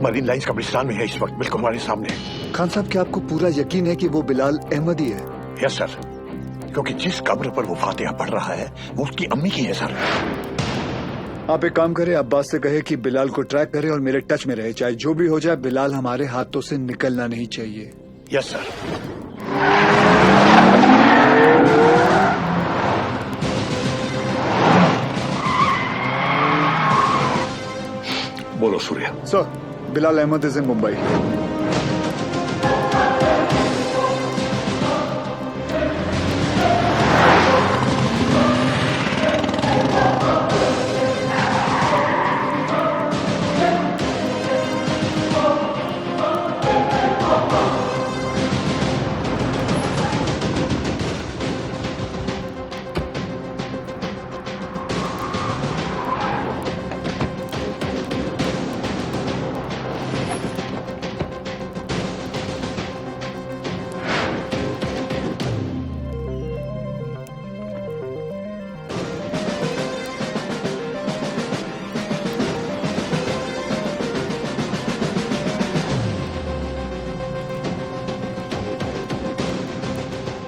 मरीन लाइंस कब्रिस्तान में है इस वक्त, बिल्कुल हमारे सामने। खान साहब, क्या आपको पूरा यकीन है कि वो बिलाल अहमद ही है? यस सर, क्योंकि जिस कब्र पर वो फातिहा पढ़ रहा है वो उसकी अम्मी की है सर। आप एक काम करें, अब्बास से कहे कि बिलाल को ट्रैक करे और मेरे टच में रहे। चाहे जो भी हो जाए, बिलाल हमारे हाथों से निकलना नहीं चाहिए। Yes sir. बोलो Surya. Sir, Bilal Ahmed is in Mumbai.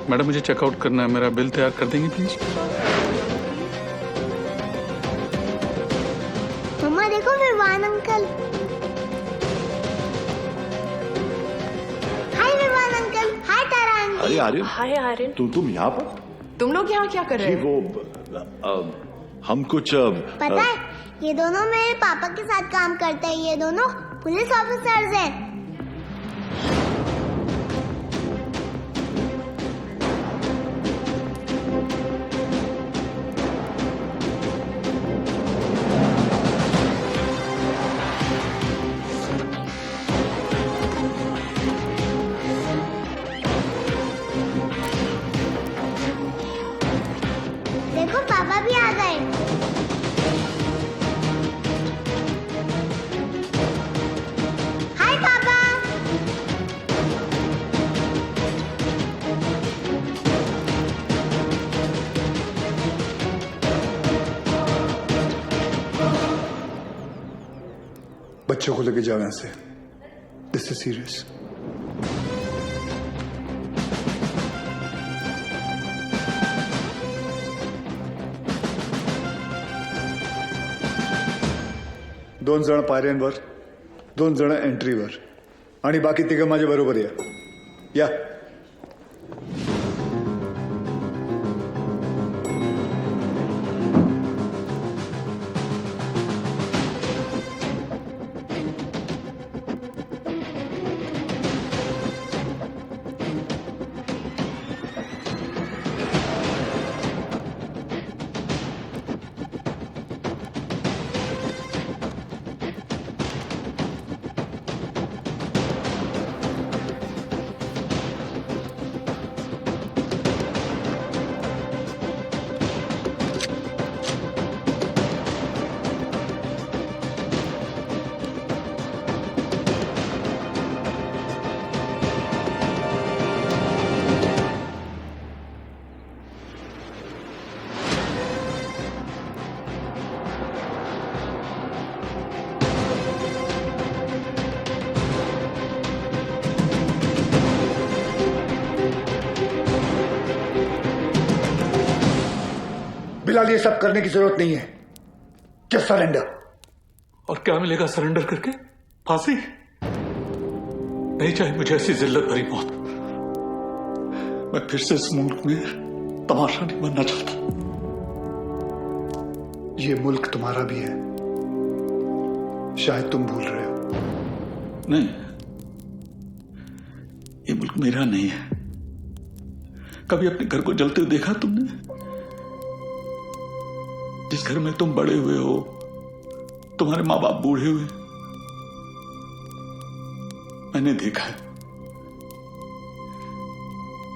Madam मुझे चेकआउट करना है, मेरा बिल तैयार कर देंगे प्लीज? मम्मा देखो विवान अंकल। हाय विवान अंकल। हाय तारा आंटी। अरे आर्यन, हाय आर्यन। तुम यहाँ पर? तुम लोग यहाँ क्या कर रहे हो? हम कुछ पता है ये दोनों मेरे पापा के साथ काम करते हैं। ये दोनों पुलिस ऑफिसर्स हैं। देखो पापा भी आ गए। हाय पापा। बच्चों को लेके जाओ यहाँ से। This is serious. दोन जण पायऱ्यांवर, दोन जण एंट्रीवर आणि बाकी तिघं माझ्या बरोबर या। बिलाल, ये सब करने की जरूरत नहीं है। Just surrender. और क्या मिलेगा सरेंडर करके? फांसी? नहीं चाहिए मुझे ऐसी जिल्लत भरी मौत। मैं फिर से इस मुल्क में तमाशा नहीं बनना चाहता। ये मुल्क तुम्हारा भी है, शायद तुम भूल रहे हो। नहीं, ये मुल्क मेरा नहीं है। कभी अपने घर को जलते हुए देखा तुमने? जिस घर में तुम बड़े हुए हो, तुम्हारे माँ बाप बूढ़े हुए, मैंने देखा है।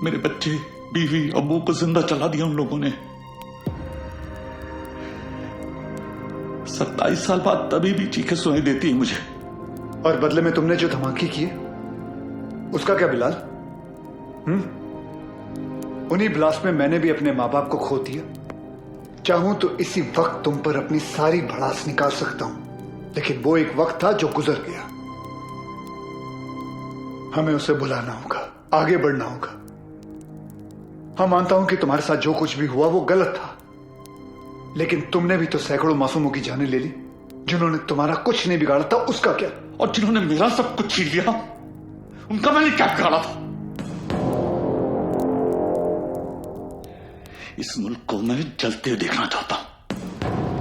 मेरे बच्चे, बीवी, अब्बू को जिंदा चला दिया उन लोगों ने। 27 साल बाद तभी भी चीखें सुनाई देती है मुझे। और बदले में तुमने जो धमाके किए, उसका क्या बिलाल? उन्हीं ब्लास्ट में मैंने भी अपने माँ बाप को खो दिया। चाहूं तो इसी वक्त तुम पर अपनी सारी भड़ास निकाल सकता हूं, लेकिन वो एक वक्त था जो गुजर गया। हमें उसे भुलाना होगा, आगे बढ़ना होगा। हाँ, मानता हूं कि तुम्हारे साथ जो कुछ भी हुआ वो गलत था, लेकिन तुमने भी तो सैकड़ों मासूमों की जानें ले ली। जिन्होंने तुम्हारा कुछ नहीं बिगाड़ा था, उसका क्या? और जिन्होंने मेरा सब कुछ छीन लिया, उनका मैंने क्या बिगाड़ा था? इस मुल्क को मैं जलते हुए देखना चाहता हूं,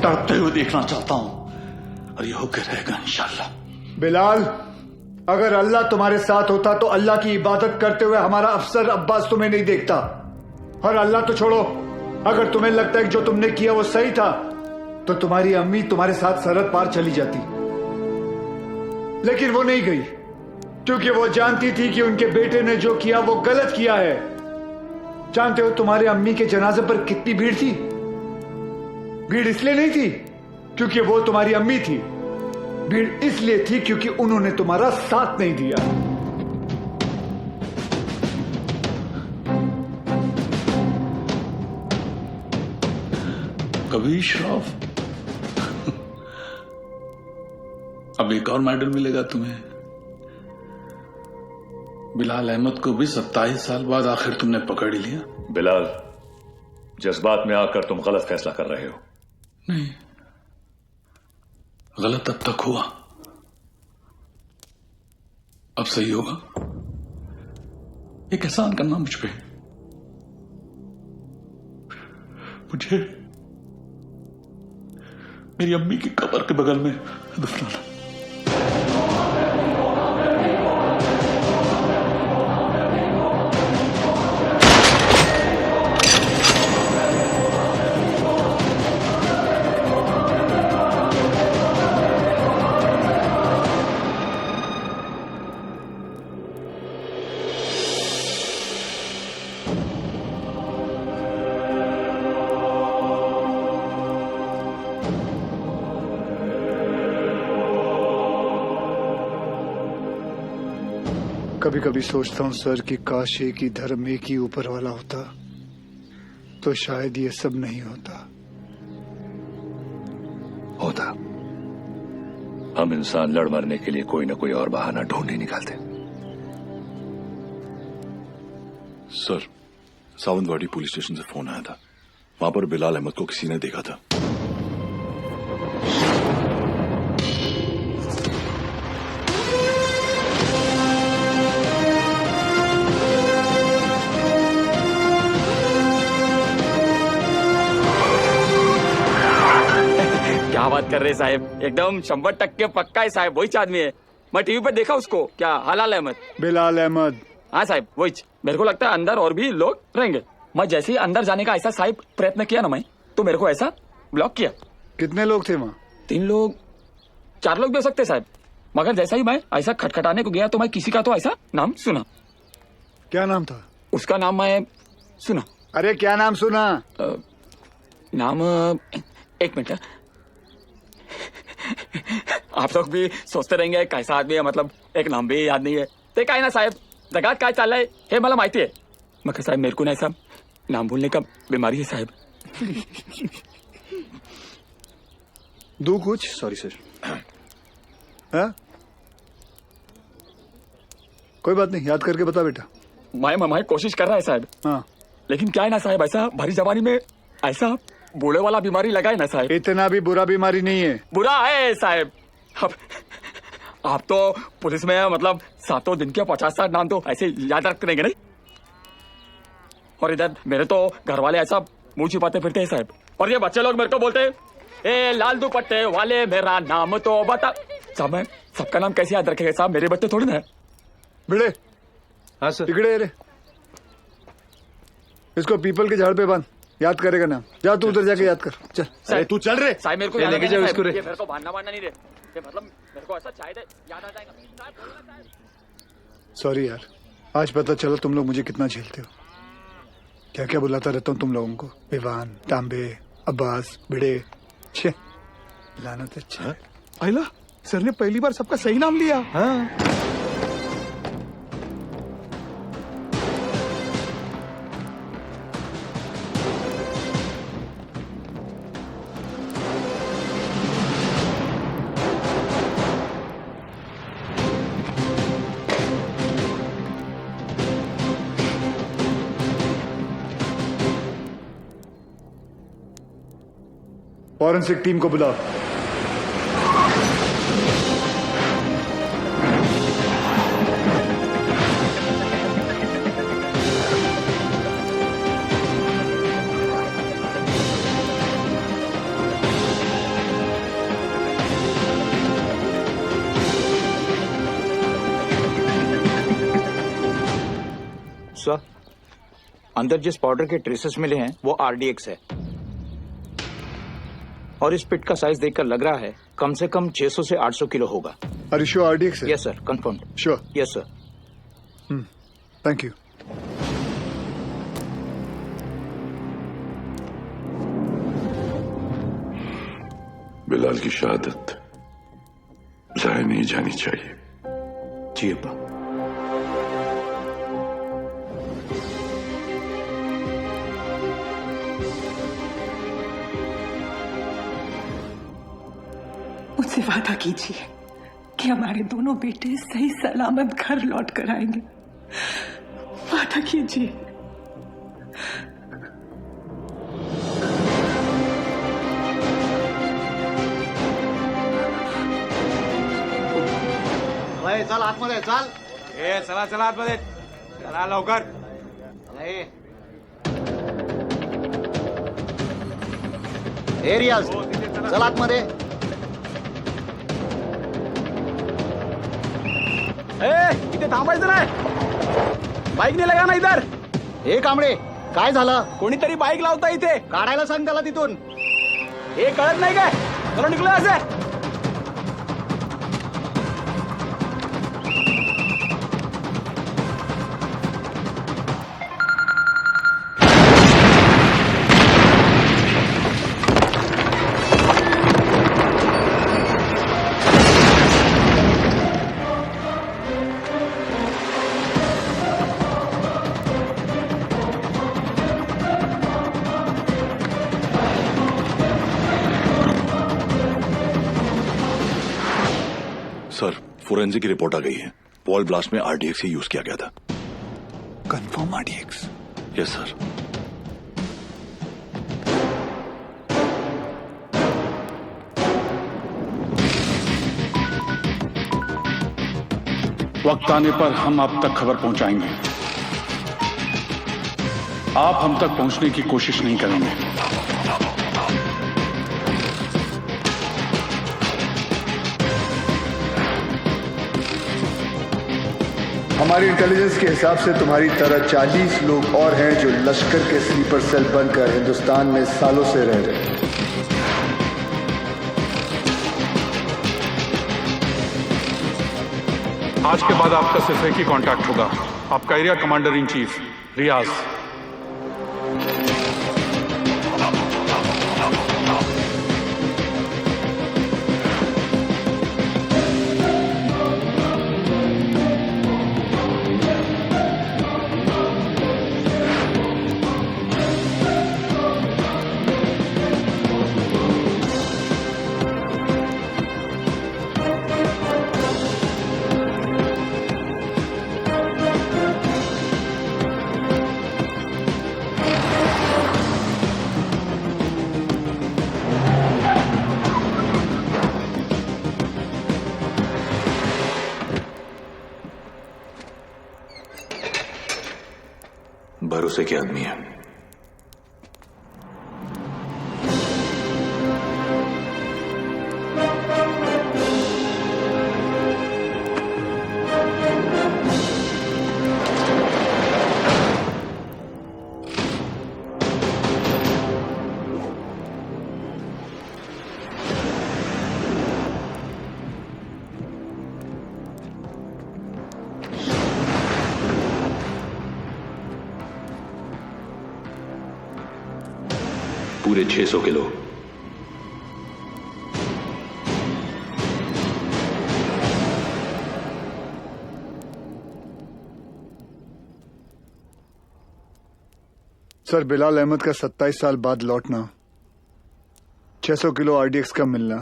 तड़पते हुए देखना चाहता हूं, और ये होकर रहेगा इंशाल्लाह। बिलाल, अगर अल्लाह तुम्हारे साथ होता तो अल्लाह की इबादत करते हुए हमारा अफसर अब्बास तुम्हें नहीं देखता। और अल्लाह तो छोड़ो, अगर तुम्हें लगता है कि जो तुमने किया वो सही था, तो तुम्हारी अम्मी तुम्हारे साथ सरहद पार चली जाती। लेकिन वो नहीं गई, क्योंकि वो जानती थी कि उनके बेटे ने जो किया वो गलत किया है। जानते हो तुम्हारे अम्मी के जनाजे पर कितनी भीड़ थी? भीड़ इसलिए नहीं थी क्योंकि वो तुम्हारी अम्मी थी, भीड़ इसलिए थी क्योंकि उन्होंने तुम्हारा साथ नहीं दिया। कभी श्रॉफ, अब एक और मेडल मिलेगा तुम्हें। बिलाल अहमद को भी 27 साल बाद आखिर तुमने पकड़ ही लिया। बिलाल, जज्बात में आकर तुम गलत फैसला कर रहे हो। नहीं, गलत अब तक हुआ, अब सही होगा। एक एहसान करना मुझ पे, मुझे मेरी अम्मी की कब्र के बगल में दफनाना। कभी कभी सोचता हूँ सर कि काश एक ही धर्म एक ही ऊपर वाला होता तो शायद ये सब नहीं होता। होता। हम इंसान लड़ मरने के लिए कोई ना कोई और बहाना ढूंढ ही निकालते। सर, सावंतवाड़ी पुलिस स्टेशन से फोन आया था। वहां पर बिलाल अहमद को किसी ने देखा था। क्या बात कर रहे साहब, एकदम 100% पक्का है साहब, वही आदमी है। मैं टीवी पर देखा उसको। क्या हलाल अहमद? बिलाल अहमद। हाँ साहब, वही। मेरे को लगता है अंदर और भी लोग रहेंगे। मैं जैसे ही अंदर जाने का ऐसा साहब प्रयत्न किया ना मैं, तो मेरे को ऐसा ब्लॉक किया। कितने लोग थे वहाँ? 3 लोग 4 लोग भी हो सकते साहब, मगर जैसा ही मैं ऐसा खटखटाने को गया तो मैं किसी का तो ऐसा नाम सुना। क्या नाम था उसका? नाम मैं सुना। अरे क्या नाम सुना? नाम एक मिनट, आप लोग भी सोचते रहेंगे कैसा आदमी है, मतलब एक नाम भी याद नहीं है। ते काय ना साहेब, जगात काय चाललंय हे मला माहिती आहे, मग साहेब मेरे को ना ऐसा नाम भूलने का बीमारी है साहेब। दो कुछ। Sorry sir. हाँ, कोई बात नहीं, याद करके बता बेटा। मैं कोशिश कर रहा है साहब। हाँ, लेकिन क्या है ना साहब, ऐसा भरी जवानी में ऐसा बूढ़े वाला बीमारी लगा है ना साहब। इतना भी बुरा बीमारी नहीं है। बुरा है साहब। अब आप तो पुलिस में मतलब 7 दिन के 50-60 नाम तो ऐसे याद रख देंगे नहीं। और इधर मेरे तो घर वाले ऐसा मुंह छिपाते फिरते हैं साहब। और ये बच्चे लोग मेरे को बोलते हैं, ए लाल दुपट्टे वाले मेरा नाम तो बता। साहब मैं सबका नाम कैसे याद रखेगा साहब, मेरे बच्चे थोड़ी ना है। भिड़े। हाँ सर। टिकड़े रे, इसको पीपल के झाड़ पे बांध, याद करेगा नाम। जा तू उधर जाके याद कर, चल। अरे तू चल रे साहब मेरे को लेके जाओ इसको रे। ये मेरे को बांधना नहीं रे, ये मतलब मेरे को ऐसा चाहे याद आ जाएगा। सॉरी यार, आज पता चला तुम लोग मुझे कितना झेलते हो। क्या क्या बुलाता रहता हूँ तुम लोगों को, विवान, तांबे, अब्बास, भिड़े। छे लानत है। छे आइला, सर ने पहली बार सबका सही नाम लिया। हाँ। फॉरेंसिक टीम को बुलाओ। सर, अंदर जिस पाउडर के ट्रेसेस मिले हैं वो आरडीएक्स है, और इस पिट का साइज देखकर लग रहा है कम से कम 600 से 800 किलो होगा। Are you sure RDX है? Yes sir, confirm. Sure. Yes sir. Thank you. Bilal की शहादत जाया नहीं जानी चाहिए। जी अब्बा। मुझसे वादा कीजिए कि हमारे दोनों बेटे सही सलामत घर लौट कर आएंगे। वादा कीजिए। चल आतमध्ये चल. चला चला आतमध्ये चला लवकर. रियाज चल आतमध्ये. इथे थांबायचं नाही. बाईक नाही लगा ना इधर. हे कांबळे काय झालं? कोणीतरी बाईक लावता इथे. काढायला सांग त्याला तिथून. हे कळत नाही काय? चलो निघलो असे. सर फोरेंसिक की रिपोर्ट आ गई है. वॉल ब्लास्ट में आरडीएक्स ही यूज किया गया था. Confirm RDX? Yes sir. वक्त आने पर हम आप तक खबर पहुंचाएंगे. आप हम तक पहुंचने की कोशिश नहीं करेंगे. हमारी इंटेलिजेंस के हिसाब से तुम्हारी तरह 40 लोग और हैं जो लश्कर के स्लीपर सेल बनकर हिंदुस्तान में सालों से रह रहे हैं. आज के बाद आपका सिर्फ एक ही कांटेक्ट होगा. आपका एरिया कमांडर इन चीफ रियाज. भरोसे के आदमी है. पूरे 600 किलो. सर बिलाल अहमद का 27 साल बाद लौटना, 600 किलो आरडीएक्स का मिलना,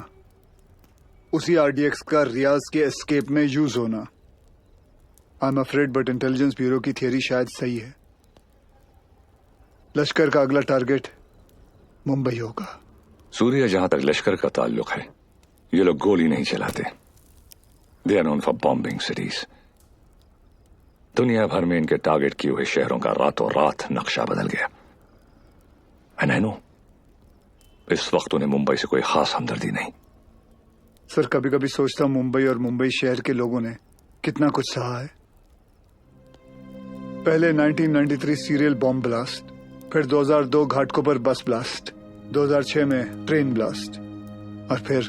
उसी आरडीएक्स का रियाज के एस्केप में यूज होना. I am afraid but intelligence bureau की थियरी शायद सही है. लश्कर का अगला टारगेट मुंबई होगा. सूर्य, जहां तक लश्कर का ताल्लुक है, ये लोग गोली नहीं चलाते. They are known for bombing cities. दुनिया भर में इनके टारगेट किए हुए शहरों का रातों रात नक्शा बदल गया. एंड आई नो इस वक्त उन्हें मुंबई से कोई खास हमदर्दी नहीं. सर कभी कभी सोचता हूं मुंबई और मुंबई शहर के लोगों ने कितना कुछ सहा है. पहले 1993 सीरियल बॉम्ब ब्लास्ट, फिर 2002 घाटकोपर बस ब्लास्ट, 2006 में ट्रेन ब्लास्ट, और फिर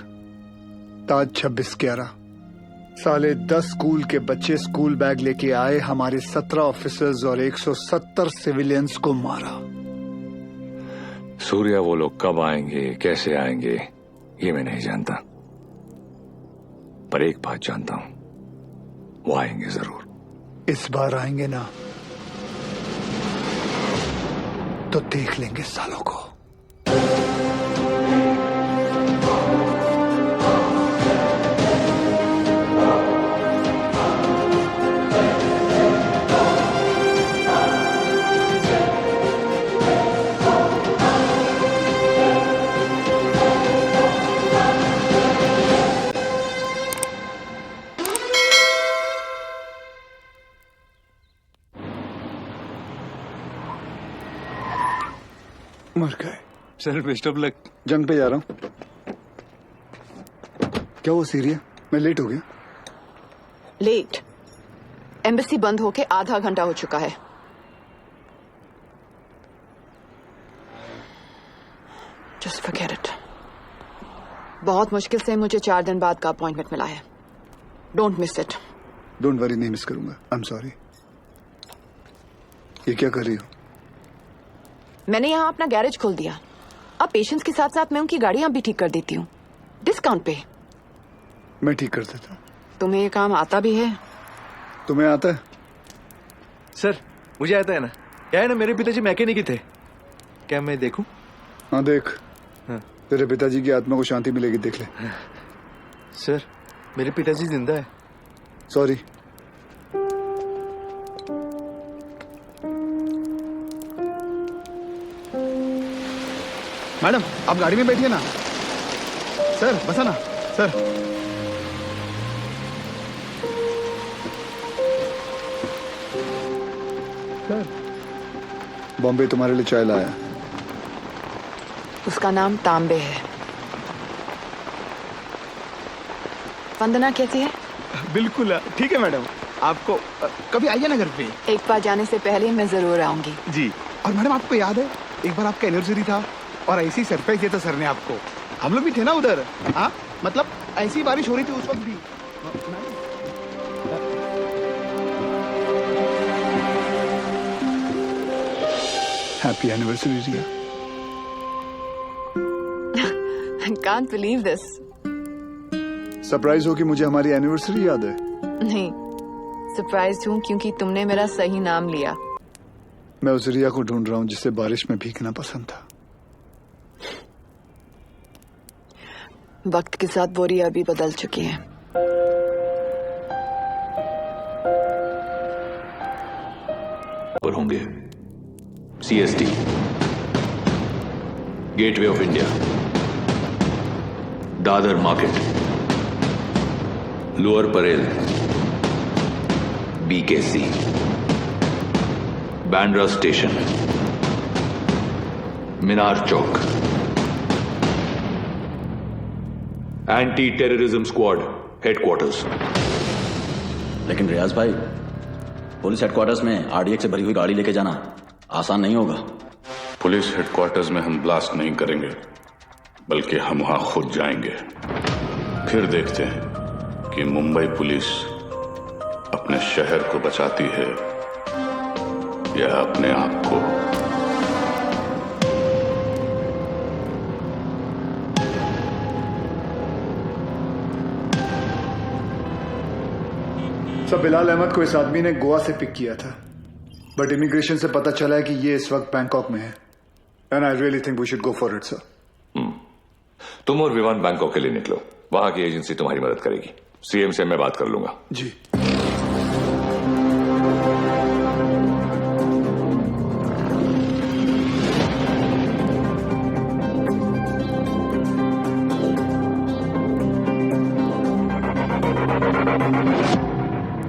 ताज 26/11. साले 10 स्कूल के बच्चे स्कूल बैग लेके आए, हमारे 17 ऑफिसर्स और 170 सिविलियंस को मारा. सूर्य, वो लोग कब आएंगे, कैसे आएंगे, ये मैं नहीं जानता. पर एक बात जानता हूं, वो आएंगे जरूर. इस बार आएंगे ना तो देख लेंगे सालों को. मर गए। Sir best of luck. जंग पे जा रहा हूँ। क्या वो सीरिया? मैं लेट हो गया। लेट? एम्बेसी बंद होके आधा घंटा हो चुका है। Just forget it. बहुत मुश्किल से मुझे 4 दिन बाद का अपॉइंटमेंट मिला है। Don't miss it. Don't worry, नहीं मिस करूंगा। I am sorry. ये क्या कर रही हो? मैंने यहाँ अपना गैरेज खोल दिया। अब पेशेंट्स के साथ साथ मैं उनकी गाड़ियां भी ठीक कर देती हूँ, डिस्काउंट पे। मैं ठीक कर देता हूँ। तुम्हें ये काम आता भी है? तुम्हें आता है? सर मुझे आता है ना। क्या है ना, मेरे पिताजी मैकेनिक ही थे। क्या मैं देखूं? हाँ देख। हाँ। तेरे पिताजी की आत्मा को शांति मिलेगी, देख ले। सर मेरे पिताजी जिंदा है। सॉरी। मैडम आप गाड़ी में बैठिए ना। सर बसा ना सर। सर बॉम्बे तुम्हारे लिए चाय लाया। उसका नाम तांबे है। वंदना कैसी है? बिल्कुल ठीक है मैडम। आपको कभी आइए ना घर पे। एक बार जाने से पहले मैं जरूर आऊंगी। जी। और मैडम आपको याद है एक बार आपका एनिवर्सरी था और ऐसी सरप्राइज दिया था सर ने आपको। हम लोग भी थे ना उधर। हाँ मतलब ऐसी बारिश हो रही थी उस वक्त भी। Happy anniversary Riya. I can't believe this. Surprise हो कि मुझे हमारी एनिवर्सरी याद है? नहीं, सरप्राइज हूँ क्योंकि तुमने मेरा सही नाम लिया। मैं उस रिया को ढूंढ रहा हूँ जिसे बारिश में भीगना पसंद था। वक्त के साथ वो रिया भी बदल चुकी है। पर होंगे CST, Gateway of India, Dadar market, Lower Parel, BKC, Bandra station, Minar Chowk, anti terrorism squad headquarters. लेकिन रियाज भाई, पुलिस हेडक्वार्टर्स में RDX से भरी हुई गाड़ी लेके जाना आसान नहीं होगा। पुलिस हेडक्वार्टर्स में हम ब्लास्ट नहीं करेंगे, बल्कि हम वहां खुद जाएंगे। फिर देखते हैं कि मुंबई पुलिस अपने शहर को बचाती है या अपने आप को। सब बिलाल अहमद को इस आदमी ने गोवा से पिक किया था, बट इमिग्रेशन से पता चला है कि ये इस वक्त बैंकॉक में है। And I really think we should go for it sir. तुम और विवान बैंकॉक के लिए निकलो, वहां की एजेंसी तुम्हारी मदद करेगी। CM से मैं बात कर लूंगा। जी।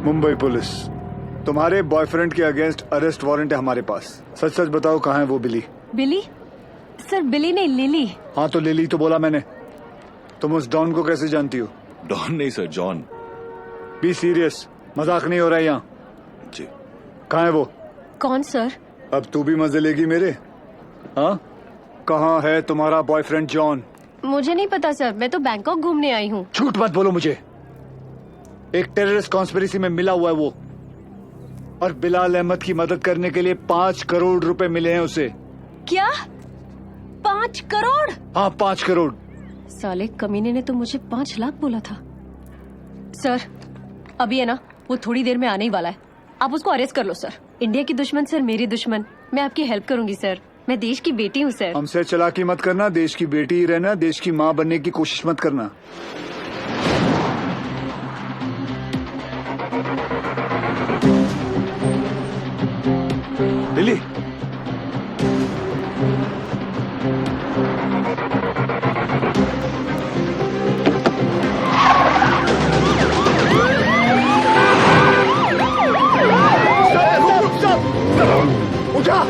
मुंबई पुलिस, तुम्हारे बॉयफ्रेंड के अगेंस्ट अरेस्ट वारंट है हमारे पास। सच सच बताओ कहाँ है वो बिली? बिली? सर बिली नहीं, लिली। हाँ तो लिली तो बोला मैंने। तुम उस डॉन को कैसे जानती हो? डॉन नहीं सर, जॉन। बी सीरियस, मजाक नहीं हो रहा है यहाँ। जी। कहाँ है वो? कौन सर? अब तू भी मजे लेगी मेरे? हाँ, कहाँ है तुम्हारा बॉयफ्रेंड जॉन? मुझे नहीं पता सर, मैं तो बैंकॉक घूमने आई हूँ। झूठ मत बोलो मुझे। एक टेररिस्ट कॉन्स्पिरेसी में मिला हुआ है वो, और बिलाल अहमद की मदद करने के लिए 5 करोड़ रुपए मिले हैं उसे। क्या? 5 करोड़? हाँ 5 करोड़। साले कमीने ने तो मुझे 5 लाख बोला था। सर अभी है ना, वो थोड़ी देर में आने ही वाला है। आप उसको अरेस्ट कर लो सर। इंडिया की दुश्मन सर मेरी दुश्मन। मैं आपकी हेल्प करूंगी सर, मैं देश की बेटी हूँ सर। हमसे चालाकी मत करना, देश की बेटी ही रहना, देश की माँ बनने की कोशिश मत करना। लिली, उठा।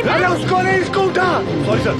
अरे उसको नहीं, इसको उठा। Sorry sir.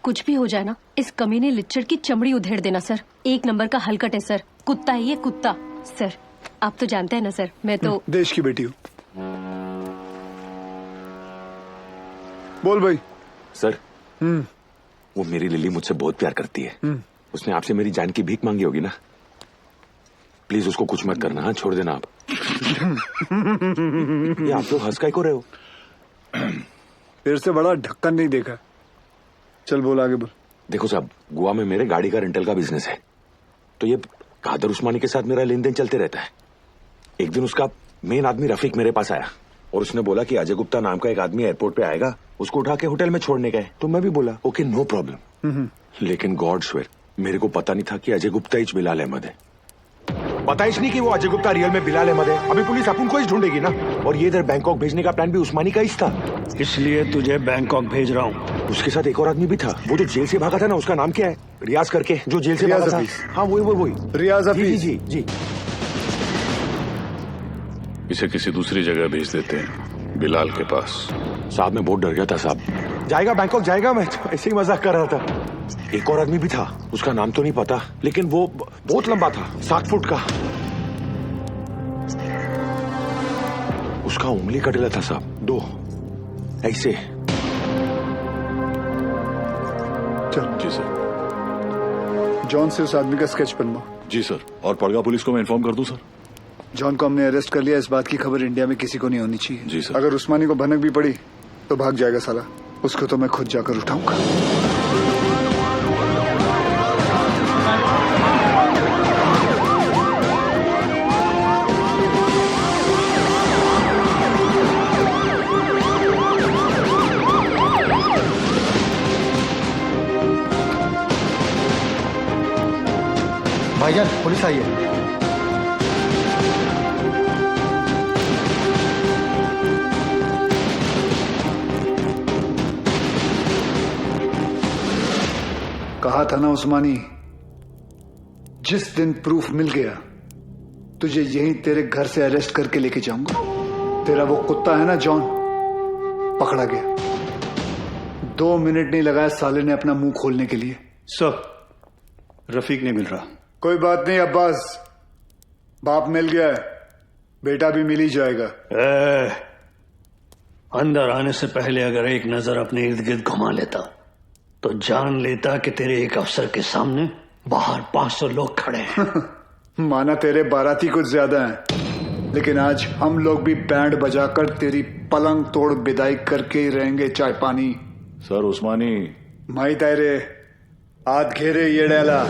कुछ भी हो जाए ना, इस कमीने लिच्चड़ की चमड़ी उधेड़ देना सर। एक नंबर का हलकट है सर, कुत्ता है ये कुत्ता। सर आप तो जानते हैं ना सर, मैं तो देश की बेटी हूँ। बोल भाई। सर वो मेरी लिली मुझसे बहुत प्यार करती है। उसने आपसे मेरी जान की भीख मांगी होगी ना। प्लीज उसको कुछ मत करना, हाँ छोड़ देना आप। ये आप तो हंस काहे को रहे हो? तेरे से बड़ा ढक्कन नहीं देखा। चल बोल आगे बोल। देखो साहब, गोवा में मेरे गाड़ी का रेंटल का बिजनेस है, तो ये कादर उस्मानी के साथ मेरा लेन देन चलते रहता है। एक दिन उसका मेन आदमी रफीक मेरे पास आया और उसने बोला कि अजय गुप्ता नाम का एक आदमी एयरपोर्ट पे आएगा, उसको उठा के होटल में छोड़ने गए। तो मैं भी बोला ओके नो प्रॉब्लम। लेकिन गॉड श्वेर मेरे को पता नहीं था कि अजय गुप्ता ही बिलाल अहमद है। पता ही नहीं कि वो अजय गुप्ता रियल में बिलाल अहमद है। अभी पुलिस अपन को ही ढूंढेगी ना। और ये इधर बैंकॉक भेजने का प्लान भी उस्मानी का ही था, इसलिए तुझे बैंकॉक भेज रहा हूँ। उसके साथ एक और आदमी भी था, वो जो जेल से भागा था ना, उसका नाम क्या है? रियाज करके, जो जेल से भागा था। हाँ वही रियाज हफीज। जी जी। इसे किसी दूसरी जगह भेज देते हैं, बिलाल के पास। साहब मैं बहुत डर गया था साहब। जाएगा बैंकॉक जाएगा, मैं तो ऐसे ही मजाक कर रहा था। एक और आदमी भी था, उसका नाम तो नहीं पता, लेकिन वो बहुत लंबा था, 7 फुट का। उसका उंगली कटेला था साहब, 2 ऐसे। चल जी सर। जॉन से उस आदमी का स्केच बनवाओ। जी सर। और पड़गा पुलिस को मैं इन्फॉर्म कर दूं सर? जॉन को हमने अरेस्ट कर लिया, इस बात की खबर इंडिया में किसी को नहीं होनी चाहिए। जी सर। अगर उस्मानी को भनक भी पड़ी तो भाग जाएगा साला, उसको तो मैं खुद जाकर उठाऊंगा। भाईजान पुलिस आई है। कहा था ना उस्मानी, जिस दिन प्रूफ मिल गया तुझे यहीं तेरे घर से अरेस्ट करके लेके जाऊंगा। तेरा वो कुत्ता है ना जॉन, पकड़ा गया। 2 मिनट नहीं लगाया साले ने अपना मुंह खोलने के लिए। सर, रफीक नहीं मिल रहा। कोई बात नहीं अब्बास, बाप मिल गया है, बेटा भी मिल ही जाएगा। अंदर आने से पहले अगर एक नजर अपने इर्द गिर्द घुमा लेता तो जान लेता कि तेरे एक अफसर के सामने बाहर 500 लोग खड़े हैं। माना तेरे बाराती कुछ ज्यादा हैं, लेकिन आज हम लोग भी बैंड बजाकर तेरी पलंग तोड़ विदाई करके ही रहेंगे। चाय पानी सर उस्मानी माई तायरे आध घेरे ये डाला।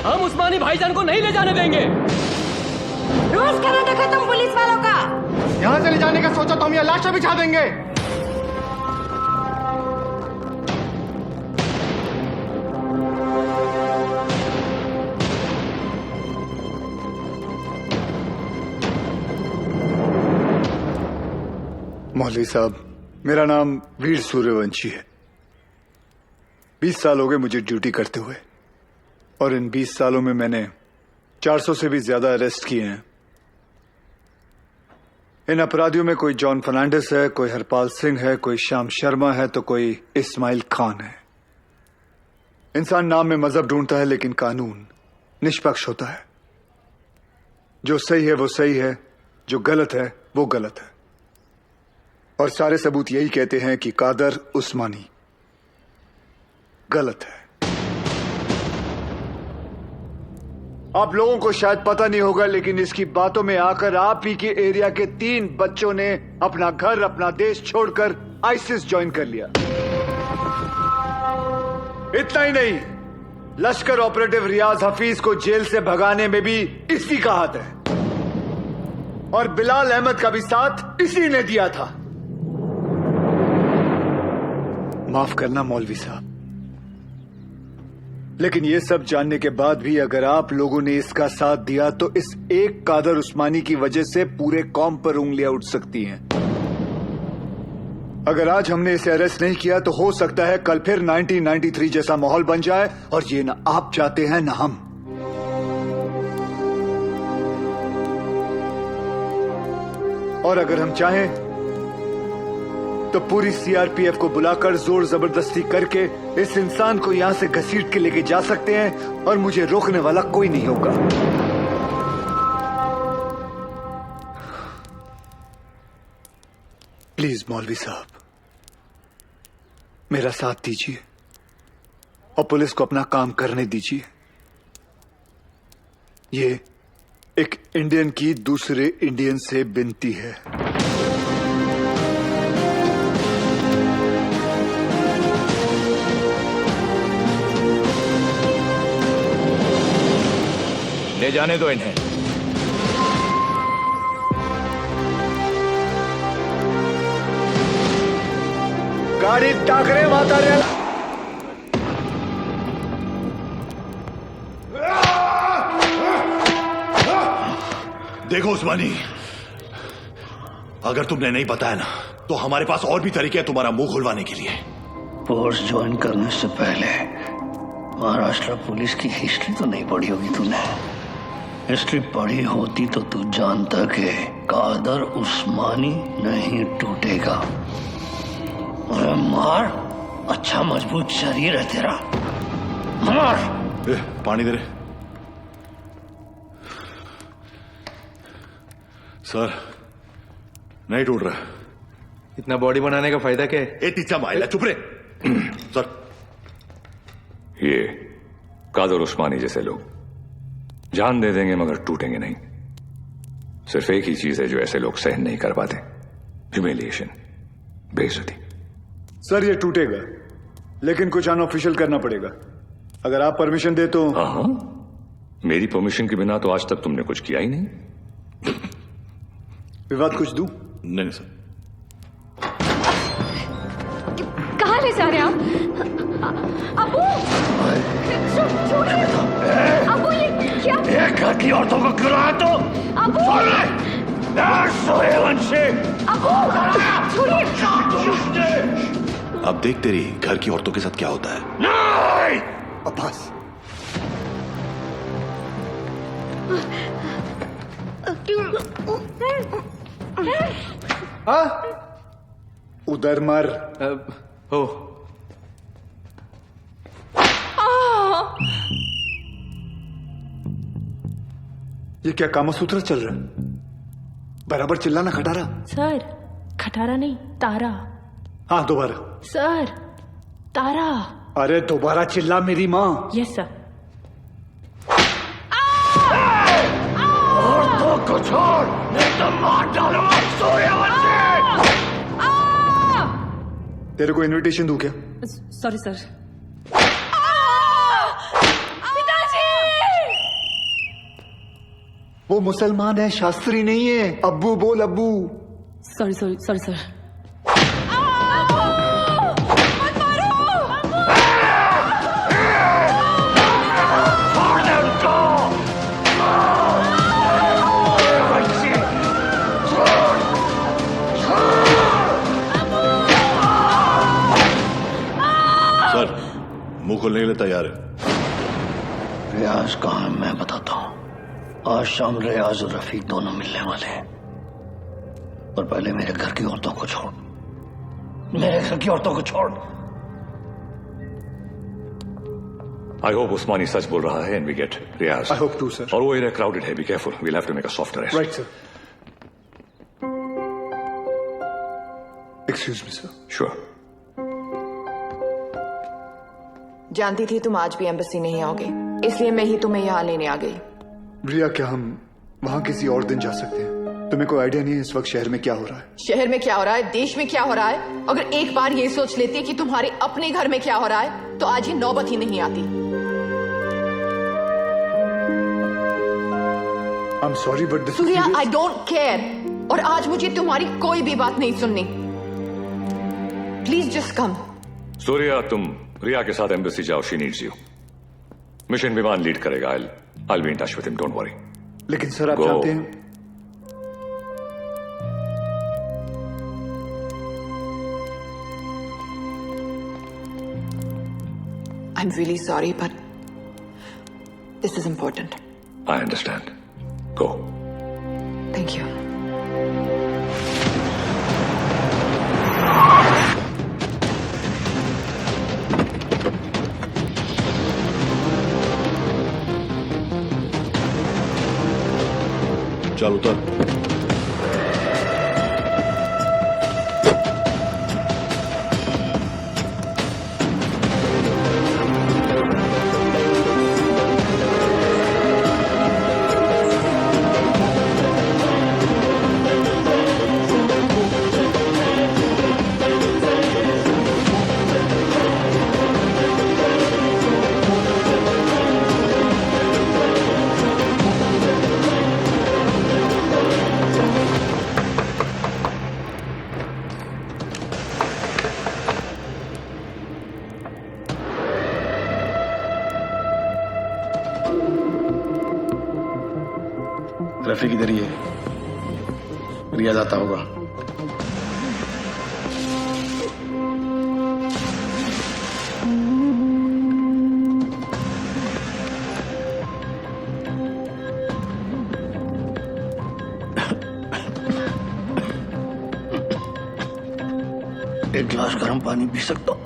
हम उस्मानी भाईजान को नहीं ले जाने देंगे। रोज करा देखा तुम पुलिस वालों का। यहाँ से ले जाने का सोचा तो हम यहाँ लाशें बिछा देंगे। मौलवी साहब, मेरा नाम वीर सूर्यवंशी है। 20 साल हो गए मुझे ड्यूटी करते हुए, और इन 20 सालों में मैंने 400 से भी ज्यादा अरेस्ट किए हैं। इन अपराधियों में कोई जॉन फर्नांडिस है, कोई हरपाल सिंह है, कोई श्याम शर्मा है, तो कोई इस्माइल खान है। इंसान नाम में मजहब ढूंढता है, लेकिन कानून निष्पक्ष होता है। जो सही है वो सही है, जो गलत है वो गलत है। और सारे सबूत यही कहते हैं कि कादर उस्मानी गलत है। आप लोगों को शायद पता नहीं होगा, लेकिन इसकी बातों में आकर आप ही के एरिया के 3 बच्चों ने अपना घर, अपना देश छोड़कर आईसिस ज्वाइन कर लिया। इतना ही नहीं, लश्कर ऑपरेटिव रियाज हफीज को जेल से भगाने में भी इसी का हाथ है, और बिलाल अहमद का भी साथ इसी ने दिया था। माफ करना मौलवी साहब, लेकिन ये सब जानने के बाद भी अगर आप लोगों ने इसका साथ दिया तो इस एक कादर उस्मानी की वजह से पूरे कौम पर उंगलियां उठ सकती हैं। अगर आज हमने इसे अरेस्ट नहीं किया तो हो सकता है कल फिर 1993 जैसा माहौल बन जाए, और ये ना आप चाहते हैं ना हम। और अगर हम चाहें तो पूरी सीआरपीएफ को बुलाकर जोर जबरदस्ती करके इस इंसान को यहां से घसीट के लेके जा सकते हैं, और मुझे रोकने वाला कोई नहीं होगा। प्लीज मौलवी साहब, मेरा साथ दीजिए और पुलिस को अपना काम करने दीजिए। ये एक इंडियन की दूसरे इंडियन से विनती है। ले जाने दो इन्हें। गाड़ी टाकरे माता रे। देखो उस्मानी, अगर तुमने नहीं बताया ना तो हमारे पास और भी तरीके हैं तुम्हारा मुंह खुलवाने के लिए। फोर्स ज्वाइन करने से पहले महाराष्ट्र पुलिस की हिस्ट्री तो नहीं पढ़ी होगी तूने। हिस्ट्री पढ़ी होती तो तू जानता कि कादर उस्मानी नहीं टूटेगा। अरे मार अच्छा मजबूत शरीर है तेरा। मार। पानी दे रहे सर, नहीं टूट रहा। इतना बॉडी बनाने का फायदा क्या है? ए तीचा माइला, चुप रे सर। ये कादर उस्मानी जैसे लोग जान दे देंगे मगर टूटेंगे नहीं। सिर्फ एक ही चीज है जो ऐसे लोग सहन नहीं कर पाते, ह्यूमिलिएशन, बेइज्जती। सर ये टूटेगा, लेकिन कुछ अनऑफिशियल करना पड़ेगा। अगर आप परमिशन दे तो। हाँ, मेरी परमिशन के बिना तो आज तक तुमने कुछ किया ही नहीं। विवाद कुछ दूं? नहीं सर। कहाँ ले जा रहे हैं आप? अबू! छोड़िए! अबू ये क्या? एक घर की औरतों को क्यों लाया तू? अबू! सूर्यवंशी! अबू! छोड़िए! अब देख तेरी घर की औरतों के साथ क्या होता है। नहीं! अब्बास, उधर मर। हो ये क्या कामसूत्र चल रहा है? बराबर चिल्लाना खटारा। सर, खटारा नहीं, तारा। हाँ दोबारा। सर, तारा। अरे दोबारा चिल्ला मेरी माँ। Yes sir. औरतों को छोड़, नहीं तो मार डालूंगा सूर्यवंशी! तेरे को इनविटेशन दूं क्या? Sorry sir. वो मुसलमान है, शास्त्री नहीं है। अब्बू बोल, अब्बू। Sorry sorry sorry sir. Sir, मुंह खोलने के लिए तैयार है। रियाज कहाँ है मैं बताता हूँ। आज शाम रियाज और रफीक दोनों मिलने वाले हैं, और पहले मेरे घर की औरतों को छोड़, मेरे घर की औरतों को छोड़। आई होप उस्मानी सच बोल रहा है and we get Riyaz. I hope too sir. और वो एरिया क्राउडेड है, be careful, we'll have to make a soft arrest. Right sir. Excuse me sir. Sure. जानती थी तुम आज भी एम्बेसी नहीं आओगे, इसलिए मैं ही तुम्हें यहाँ लेने आ गई। रिया, क्या हम वहाँ किसी और दिन जा सकते हैं? तुम्हें कोई आइडिया नहीं है इस वक्त शहर में क्या हो रहा है? शहर में क्या हो रहा है, देश में क्या हो रहा है? अगर एक बार ये सोच लेती कि तुम्हारे अपने घर में क्या हो रहा है, तो आज ये नौबत ही नहीं आती। I'm sorry, but this is Surya, serious. I don't care, और आज मुझे तुम्हारी कोई भी बात नहीं सुननी। Please just come. सूर्या, तुम रिया के साथ एम्बेसी जाओ, शी नीड्स यू। मिशन विमान लीड करेगा। I'll be in touch with him, don't worry. लेकिन सर आप Go. जानते हैं I'm really sorry, but this is important. I understand. Go. Thank you. चल उतर। रफीक इधर ही है, रियाज आता होगा। एक गिलास गर्म पानी पी सकता हूँ?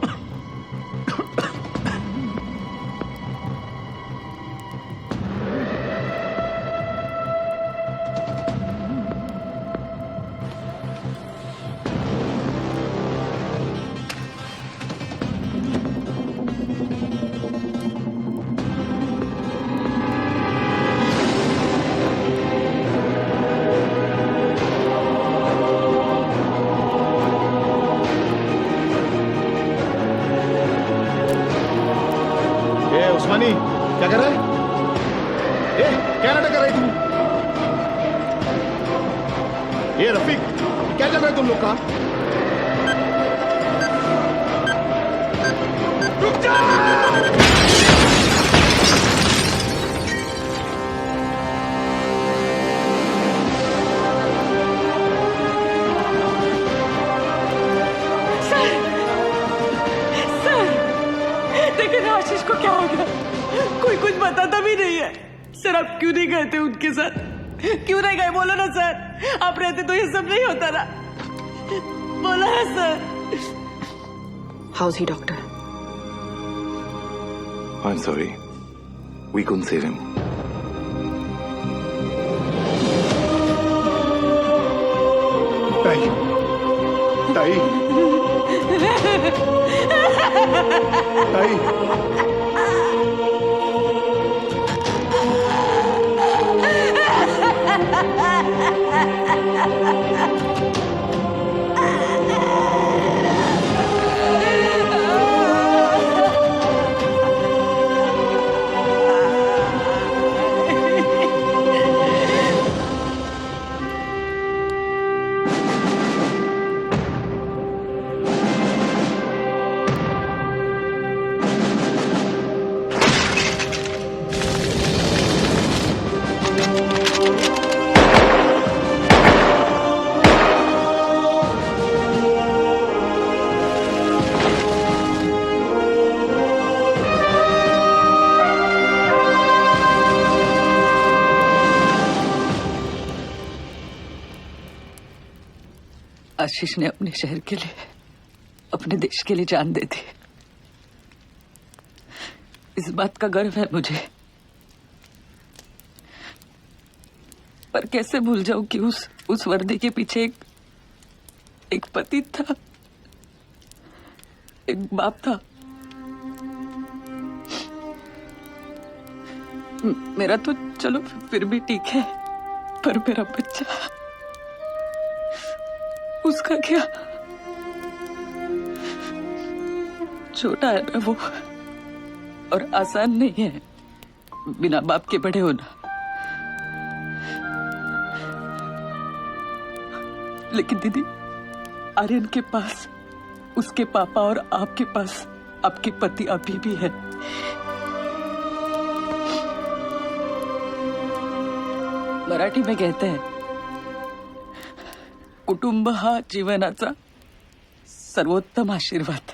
उस्मानी क्या कर रहा है? ए, क्या नाटक कर रहे तुम? ये रफीक क्या चल रहा है तुम लोग का? रुक जा! लेकिन आशीष को क्या हो गया? कोई कुछ बताता भी नहीं है। सर आप क्यों नहीं गए थे उनके साथ? क्यों नहीं गए? बोलो ना सर, आप रहते तो ये सब नहीं होता ना। बोलो ना sir. House he doctor? I'm sorry. We couldn't save him. ताई, ताई, ताई, आशीष ने अपने शहर के लिए, अपने देश के लिए जान दे दी। इस बात का गर्व है मुझे। पर कैसे भूल जाऊं कि उस वर्दी के पीछे एक पति था, एक बाप था। मेरा तो चलो फिर भी ठीक है, पर मेरा बच्चा, उसका क्या? छोटा है ना वो, और आसान नहीं है बिना बाप के बड़े होना। लेकिन दीदी, आर्यन के पास उसके पापा और आपके पास आपके पति अभी भी है। मराठी में कहते हैं, कुटुंब हा जीवनाचा सर्वोत्तम आशीर्वाद।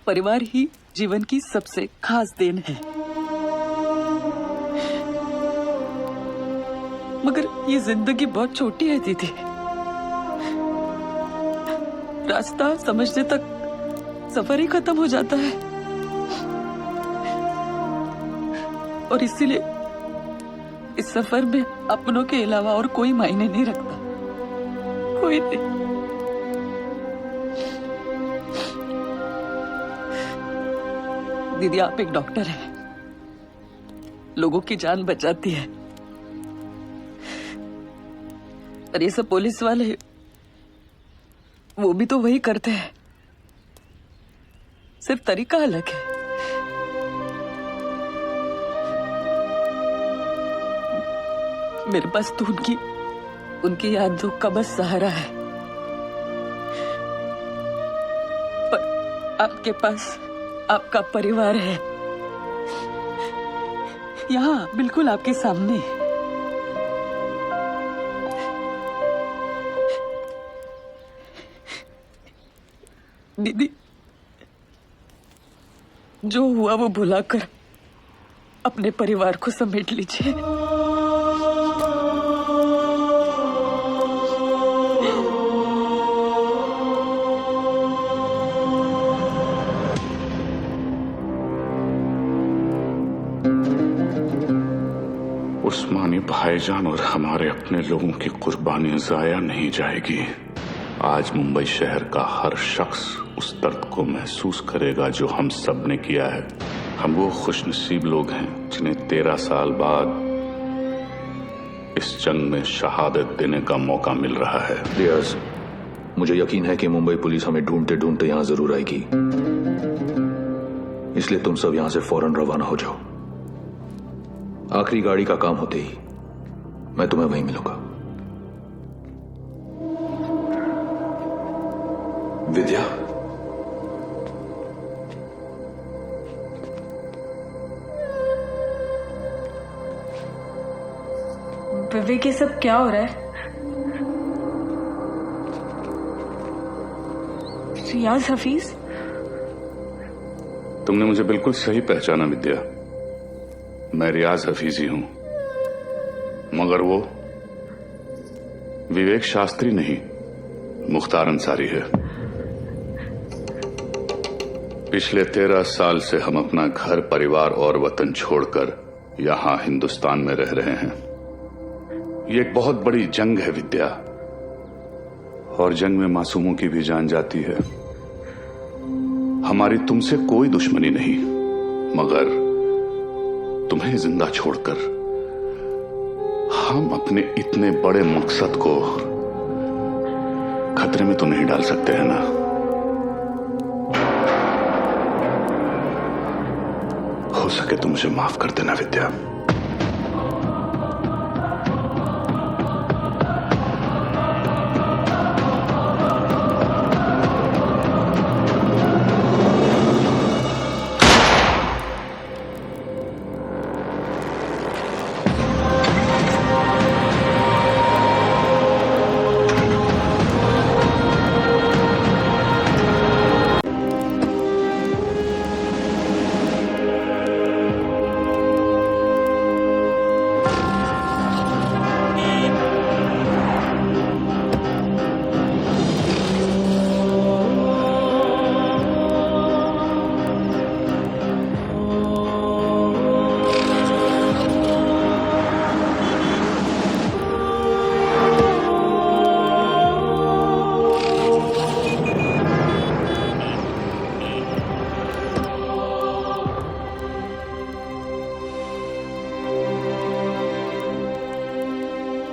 परिवार ही जीवन की सबसे खास देन है। मगर ये जिंदगी बहुत छोटी है दीदी। रास्ता समझने तक सफर ही खत्म हो जाता है। और इसीलिए इस सफर में अपनों के अलावा और कोई मायने नहीं रखता, कोई नहीं। दीदी, आप एक डॉक्टर हैं, लोगों की जान बचाती है। और ये सब पुलिस वाले, वो भी तो वही करते हैं, सिर्फ तरीका अलग है। मेरे पास तो उनकी यादों का बस सहारा है। पर आपके पास आपका परिवार है, यहाँ बिल्कुल आपके सामने। दीदी, जो हुआ वो भुलाकर अपने परिवार को समेट लीजिए। उस्मानी भाईजान और हमारे अपने लोगों की कुर्बानी जाया नहीं जाएगी। आज मुंबई शहर का हर शख्स उस दर्द को महसूस करेगा जो हम सब ने किया है। हम वो खुशनसीब लोग हैं जिन्हें 13 साल बाद इस जंग में शहादत देने का मौका मिल रहा है। रियाज, मुझे यकीन है कि मुंबई पुलिस हमें ढूंढते ढूंढते यहां जरूर आएगी। इसलिए तुम सब यहां से फौरन रवाना हो जाओ। आखिरी गाड़ी का काम होते ही मैं तुम्हें वहीं मिलूंगा। विद्या, विवेक ये सब क्या हो रहा है? रियाज हफीज, तुमने मुझे बिल्कुल सही पहचाना विद्या। मैं रियाज हफीज ही हूं, मगर वो विवेक शास्त्री नहीं, मुख्तार अंसारी है। पिछले 13 साल से हम अपना घर, परिवार और वतन छोड़कर यहां हिंदुस्तान में रह रहे हैं। ये एक बहुत बड़ी जंग है विद्या, और जंग में मासूमों की भी जान जाती है। हमारी तुमसे कोई दुश्मनी नहीं, मगर तुम्हें जिंदा छोड़कर हम अपने इतने बड़े मकसद को खतरे में तो नहीं डाल सकते हैं ना। हो सके तो मुझे माफ कर देना विद्या।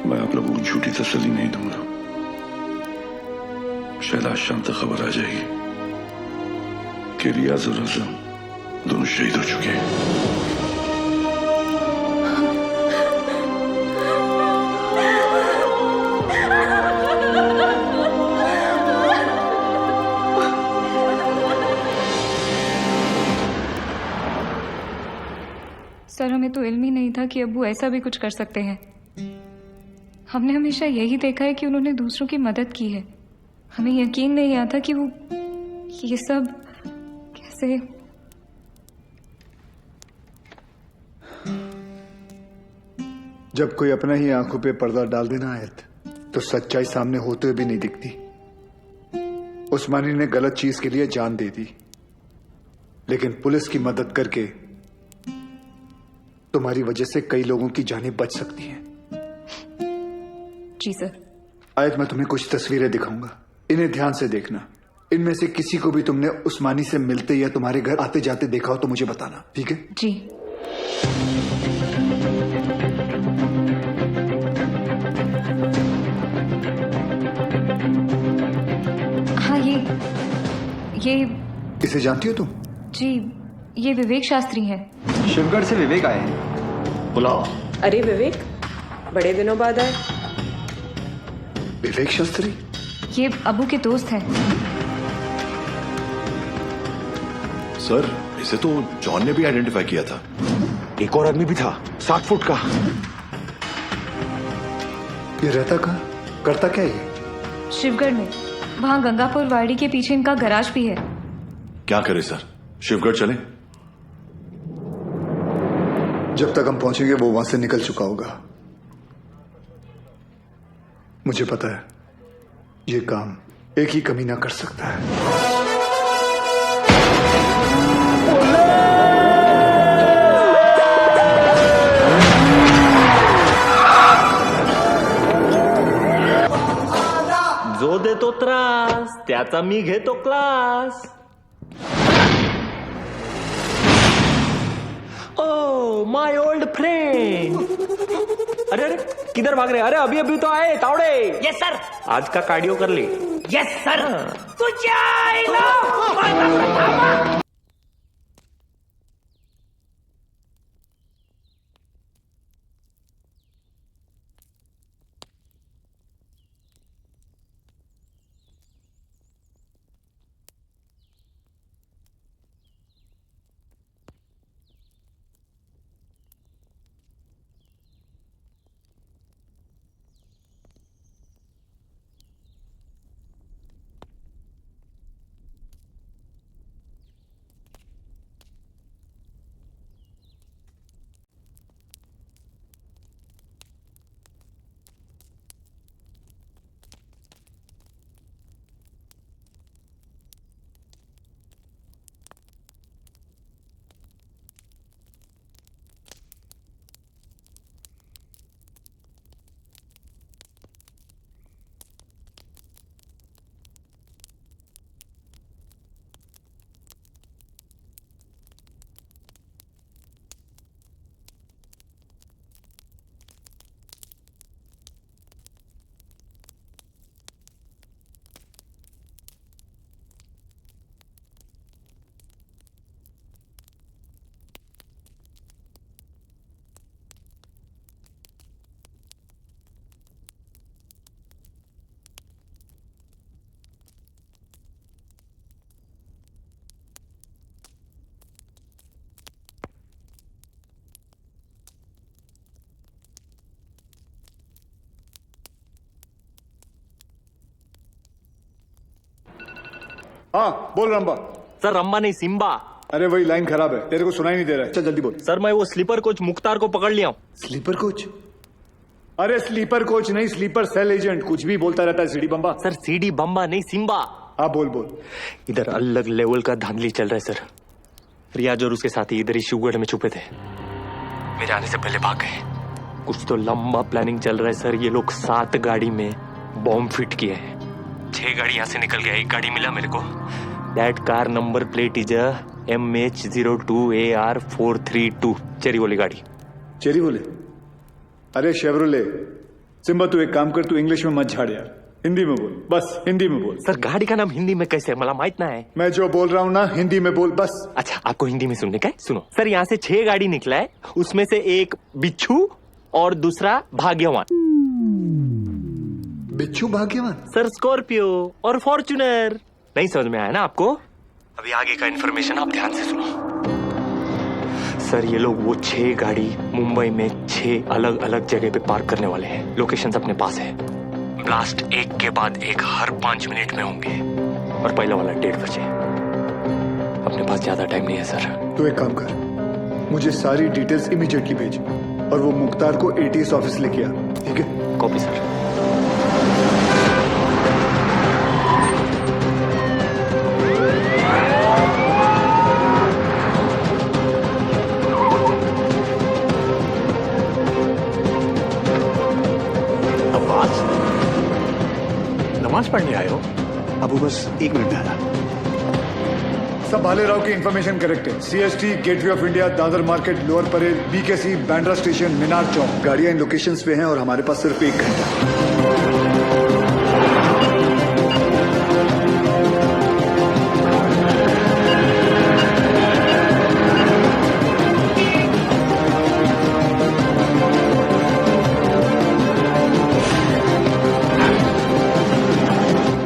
मैं आप लोगों को झूठी तसल्ली नहीं दूंगा। शायद आज शाम तक खबर आ जाएगी कि रियाज और आजम दोनों शहीद हो चुके हैं। सर, हमें तो इल्म ही नहीं था कि अब्बू ऐसा भी कुछ कर सकते हैं। हमने हमेशा यही देखा है कि उन्होंने दूसरों की मदद की है। हमें यकीन नहीं आता कि वो ये सब कैसे। जब कोई अपना ही आंखों पे पर्दा डाल देना आयत, तो सच्चाई सामने होते हुए भी नहीं दिखती। उस्मानी ने गलत चीज के लिए जान दे दी, लेकिन पुलिस की मदद करके तुम्हारी वजह से कई लोगों की जानें बच सकती हैं। जी सर। आयत, मैं तुम्हें कुछ तस्वीरें दिखाऊंगा, इन्हें ध्यान से देखना। इनमें से किसी को भी तुमने उस्मानी से मिलते या तुम्हारे घर आते जाते देखा हो तो मुझे बताना, ठीक है? जी। हाँ, ये इसे जानती हो तुम? जी, ये विवेक शास्त्री हैं। शिवगढ़ से विवेक आए हैं। बुलाओ। अरे विवेक, बड़े दिनों बाद आए। विवेक शास्त्री? ये अबू के दोस्त हैं। सर, इसे तो जॉन ने भी आइडेंटिफाई किया था। एक और आदमी भी था, 7 फुट का। ये रहता कहाँ, करता क्या ये? शिवगढ़ में, वहाँ गंगापुर वाड़ी के पीछे इनका गराज भी है। क्या करे सर, शिवगढ़ चले? जब तक हम पहुंचेंगे वो वहां से निकल चुका होगा। मुझे पता है ये काम एक ही कमीना कर सकता है। जो देतो त्रास त्याचा मी घेतो class. Oh my old friend. अरे अरे किधर भाग रहे? अरे अभी अभी तो आए तावड़े। Yes sir. आज का कार्डियो कर ले। Yes sir. हाँ बोल रंबा। सर रंबा नहीं सिम्बा। अरे वही लाइन खराब है, तेरे को सुनाई नहीं दे रहा है, चल जल्दी बोल। सर मैं वो स्लीपर कोच मुख्तार को पकड़ लिया हूँ। Sleeper coach? अरे स्लीपर कोच नहीं, स्लीपर सेल एजेंट, कुछ भी बोलता रहता है सीडी बम्बा। सर सीडी बम्बा नहीं सिम्बा। हाँ बोल बोल। इधर अलग लेवल का धांधली चल रहा है सर। रियाज और उसके साथी इधर ही शिवगढ़ में छुपे थे, मेरे आने से पहले भाग गए। कुछ तो लंबा प्लानिंग चल रहा है सर। ये लोग 7 गाड़ी में बॉम्ब फिट किए हैं। 6 गाड़ी यहाँ से निकल गया, 1 गाड़ी मिला मेरे को। That car number plate is MH02AR432, cherry वाली गाड़ी। चेरी बोले? अरे शेवरोले। सिम्बा तू एक काम कर, तू इंग्लिश में मत झाड़ यार, हिंदी में बोल, बस हिंदी में बोल। सर गाड़ी का नाम हिंदी में कैसे है मला माहित ना है। मैं जो बोल रहा हूँ ना हिंदी में बोल बस। अच्छा आपको हिंदी में सुनने का है, सुनो। सर यहाँ से 6 गाड़ी निकला है, उसमें से एक बिच्छू और दूसरा भाग्यवान। बिच्छू भाग्यवान? सर स्कॉर्पियो और फॉर्च्यूनर। नहीं समझ में आया ना आपको? अभी आगे का इन्फॉर्मेशन आप ध्यान से सुनो। सर ये लोग वो 6 गाड़ी मुंबई में 6 अलग अलग जगह पे पार्क करने वाले हैं। लोकेशंस अपने पास है। ब्लास्ट एक के बाद एक हर 5 मिनट में होंगे और पहला वाला 1:30 बजे। अपने पास ज्यादा टाइम नहीं है सर। तू एक काम कर, मुझे सारी डिटेल्स इमीडिएटली भेज और वो मुख्तार को ATS ऑफिस लेके आ, ठीक है? Copy sir. नमाज पढ़ने आए हो? अबू बस 1 मिनट में आया। सब भाले राव की इन्फॉर्मेशन करेक्ट है। CST, Gateway of India, Dadar market, Lower Parel, BKC, Bandra station, Minar Chowk. गाड़ियां इन लोकेशंस पे हैं और हमारे पास सिर्फ 1 घंटा।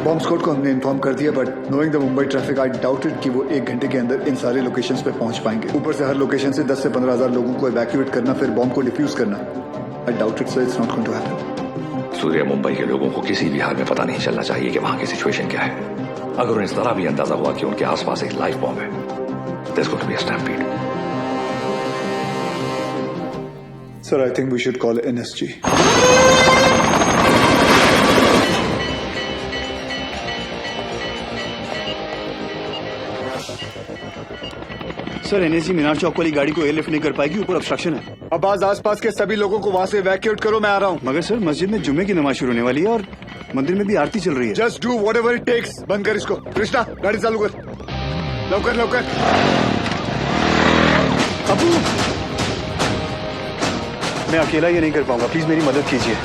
बॉम्ब स्क्वाड को हमने इन्फॉर्म कर दिया, but knowing the Mumbai traffic I doubted कि वो 1 घंटे के अंदर इन सारे लोकेशंस पे पहुंच पाएंगे। ऊपर से हर लोकेशन से 10 से 15 हजार लोगों को इवैक्यूएट करना, फिर बॉम्ब को डिफ्यूज करना। I doubted so it's not going to happen. Surya Mumbai के लोगों को किसी भी हाल में पता नहीं चलना चाहिए कि वहां की सिचुएशन क्या है। अगर उन्हें जरा भी अंदाजा हुआ कि उनके आसपास एक लाइव बॉम्ब है, there's going to be a stampede. Sir, I think we should call NSG. Sir NSG मीनार चौक वाली गाड़ी को एयरलिफ्ट नहीं कर पाएगी, ऊपर ऑब्स्ट्रक्शन है। अब आसपास के सभी लोगों को वहां से इवैक्यूएट करो, मैं आ रहा हूँ। मगर सर मस्जिद में जुम्मे की नमाज शुरू होने वाली है और मंदिर में भी आरती चल रही है। Just do whatever it takes. बंद कर इसको। कृष्णा गाड़ी चालू कर, लवकर लवकर। अबू मैं अकेला ये नहीं कर पाऊंगा, प्लीज मेरी मदद कीजिए।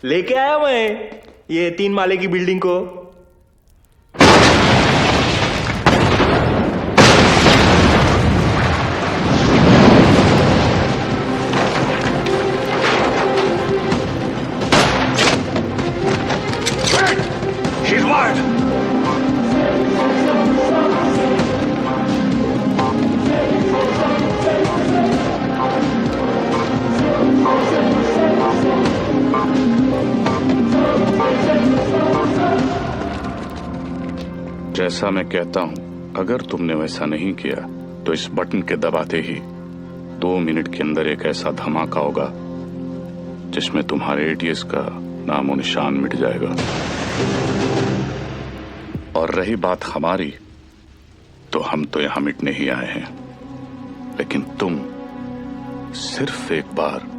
लेके आया मैं ये 3 माले की बिल्डिंग को। She's wired. जैसा मैं कहता हूं, अगर तुमने वैसा नहीं किया तो इस बटन के दबाते ही 2 मिनट के अंदर एक ऐसा धमाका होगा जिसमें तुम्हारे एटीएस का नामो निशान मिट जाएगा। और रही बात हमारी, तो हम तो यहां मिटने ही आए हैं, लेकिन तुम सिर्फ एक बार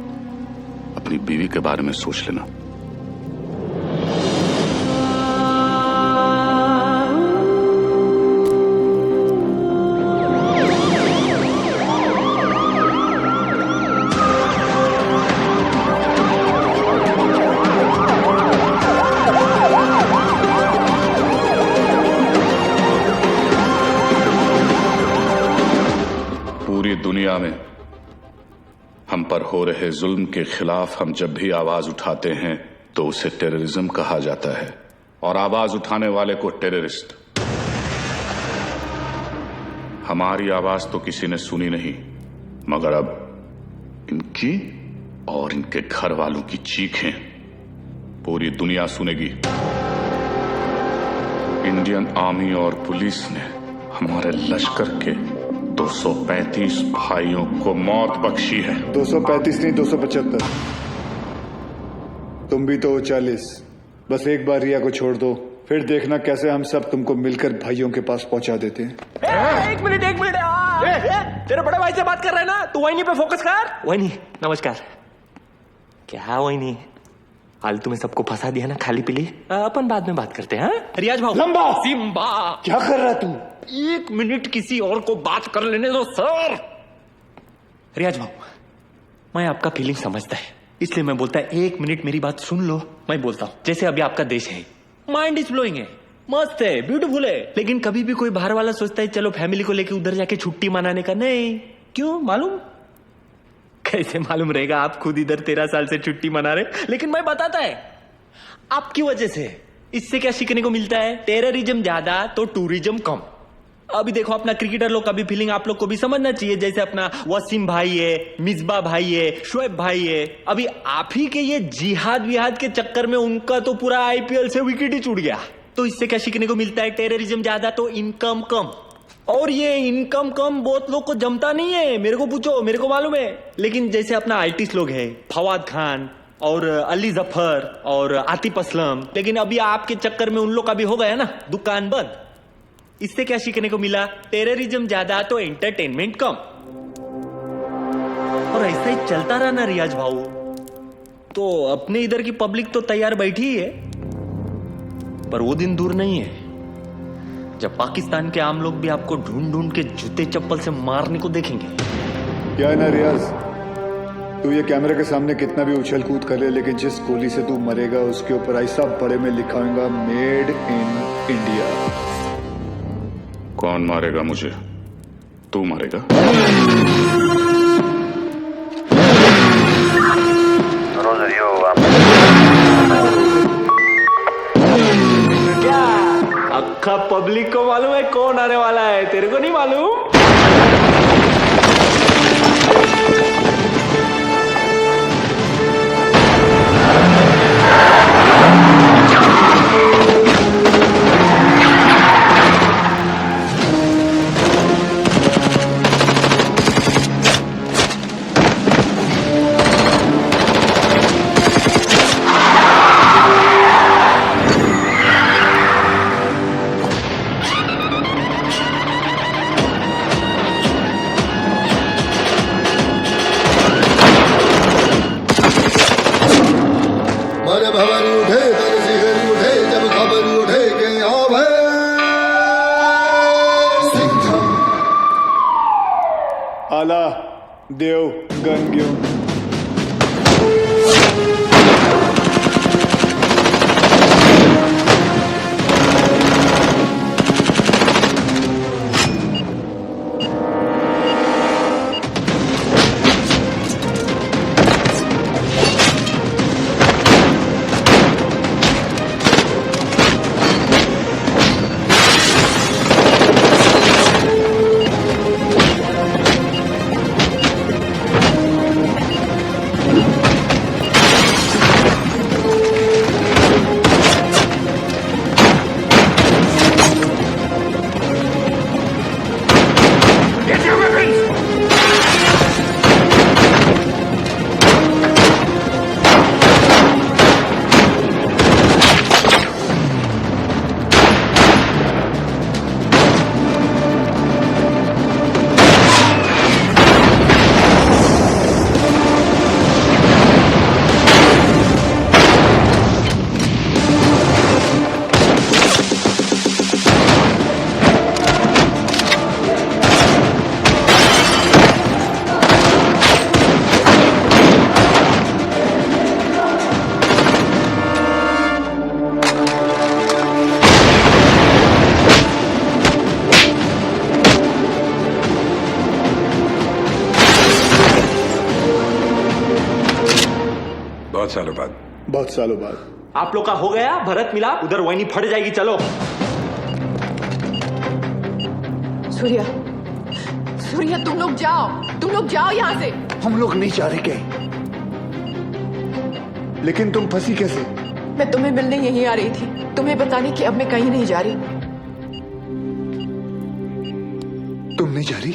अपनी बीवी के बारे में सोच लेना। पूरी दुनिया में हम पर हो रहे जुल्म के खिलाफ हम जब भी आवाज उठाते हैं तो उसे टेररिज्म कहा जाता है, और आवाज उठाने वाले को टेररिस्ट। हमारी आवाज तो किसी ने सुनी नहीं, मगर अब इनकी और इनके घर वालों की चीखें पूरी दुनिया सुनेगी। इंडियन आर्मी और पुलिस ने हमारे लश्कर के 235 भाइयों को मौत बख्शी है। 235 नहीं, 275। तुम भी तो 40। बस एक बार रिया को छोड़ दो, फिर देखना कैसे हम सब तुमको मिलकर भाइयों के पास पहुंचा देते हैं। एक मिनट तेरे बड़े भाई से बात कर रहे हैं ना, तू वही पे फोकस कर। वही नमस्कार। क्या वही नहीं, फालतू में सबको फंसा दिया ना, खाली पीली। अपन बाद में बात करते हैं। रियाज भाऊ, लंबा सिम्बा, क्या कर रहा तू? 1 मिनट किसी और को बात कर लेने दो सर। रियाज भाऊ, मैं आपका फीलिंग समझता है, इसलिए मैं बोलता है 1 मिनट मेरी बात सुन लो। मैं बोलता हूँ जैसे अभी आपका देश है, माइंड इज ब्लोइंग है, मस्त है, ब्यूटीफुल है, लेकिन कभी भी कोई बाहर वाला सोचता है चलो फैमिली को लेके उधर जाके छुट्टी मनाने का। नहीं, क्यों मालूम? कैसे मालूम रहेगा? आप खुद इधर 13 साल से छुट्टी मना रहे, लेकिन मैं बताता है आपकी वजह से। इससे क्या सीखने को मिलता है? टेररिज्म ज्यादा तो टूरिज्म कम। अभी देखो अपना क्रिकेटर लोग का भी फीलिंग आप लोग को भी समझना चाहिए। जैसे अपना वसीम भाई है, मिसबा भाई है, शोएब भाई है, अभी आप ही के ये जिहाद विहाद के चक्कर में उनका तो पूरा आईपीएल से विकेट ही छूट गया। तो इससे क्या सीखने को मिलता है? टेररिज्म ज्यादा तो इनकम कम। और ये इनकम कम बहुत लोग को जमता नहीं है, मेरे को पूछो, मेरे को मालूम है। लेकिन जैसे अपना आर्टिस्ट लोग है, फवाद खान और अली जफर और आतिफ असलम, लेकिन अभी आपके चक्कर में उन लोग का भी हो गया ना दुकान बंद। इससे क्या सीखने को मिला? टेररिज्म ज्यादा तो एंटरटेनमेंट कम। और ऐसा ही चलता रहा ना रियाज भाऊ, तो अपने इधर की पब्लिक तो तैयार बैठी ही है, पर वो दिन दूर नहीं है जब पाकिस्तान के आम लोग भी आपको ढूंढ ढूंढ के जूते चप्पल से मारने को देखेंगे। क्या है ना रियाज, तू ये कैमरे के सामने कितना भी उछल कूद कर ले, लेकिन जिस गोली से तू मरेगा उसके ऊपर ऐसा बड़े में लिखा होगा मेड इन इंडिया। कौन मारेगा मुझे? तू मारेगा? क्या अक्खा पब्लिक को मालूम है कौन आने वाला है? तेरे को नहीं मालूम? आला देव गंग्यो बहुत सालों बाद। बहुत सालों बाद। आप लोग का हो गया भरत मिला, उधर वही फट जाएगी। चलो सूर्या, सूर्या तुम लोग जाओ यहाँ से। हम लोग नहीं जा रहे क्या? लेकिन तुम फंसी कैसे? मैं तुम्हें मिलने यहीं आ रही थी, तुम्हें बताने कि अब मैं कहीं नहीं जा रही। तुम नहीं जा रही?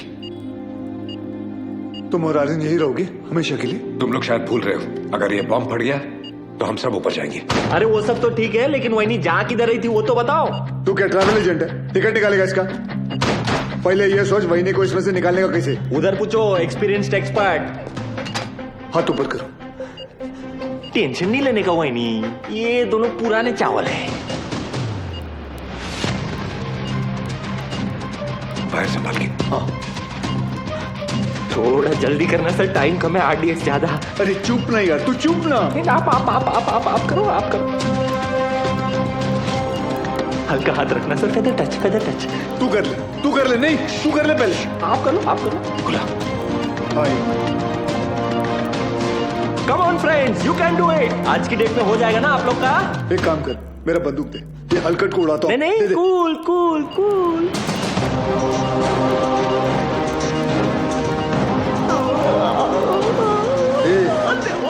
तुम और आर्यन यही रहोगे हमेशा के लिए? तुम लोग शायद भूल रहे हो, अगर ये बॉम्ब फट गया तो हम सब ऊपर जाएंगे। अरे वो सब तो ठीक है, लेकिन वही जहाँ किधर रही थी वो तो बताओ। तू क्या ट्रैवल एजेंट है? टिकट निकालेगा इसका? पहले ये सोच वहीने को इसमें से निकालने का कैसे। उधर पूछो एक्सपीरियंस्ड एक्सपर्ट। हाथ ऊपर करो। टेंशन नहीं लेने का वही, ये दोनों पुराने चावल है। बाहर संभाल के। हाँ। थोड़ा जल्दी करना सर, टाइम कम है, आरडीएक्स ज्यादा। अरे चुप ना यार, तू चुप ना। आप करो, आप करो। हल्का हाथ रखना सर, फेदर टच। तू कर ले, नहीं तू कर ले पहले। आप करो। खुला। Come on friends, you can do it. आज की डेट में हो जाएगा ना आप लोग का। एक काम कर, मेरा बंदूक दे, ये हलकट को उड़ाता हूं। नहीं, कूल।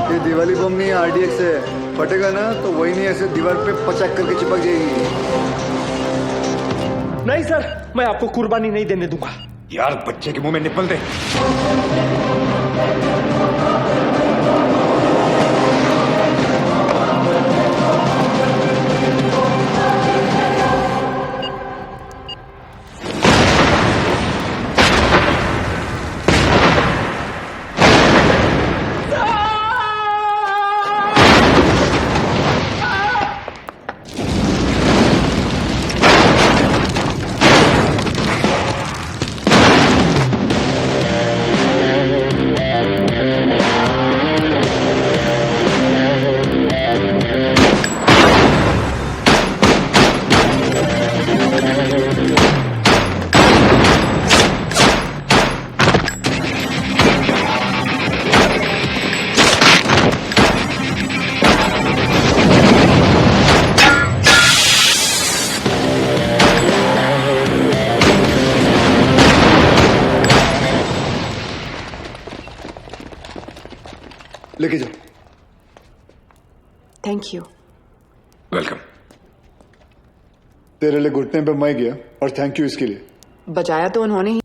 ये दिवाली बम नहीं है, आरडीएक्स है। फटेगा ना तो वही नहीं ऐसे दीवार पे पचाक करके चिपक जाएगी। नहीं सर, मैं आपको कुर्बानी नहीं देने दूंगा। यार बच्चे के मुंह में निपल दे। लेके जाओ। Thank you. वेलकम। तेरे लिए घुटने पे मैं गया और थैंक यू इसके लिए। बजाया तो उन्होंने ही।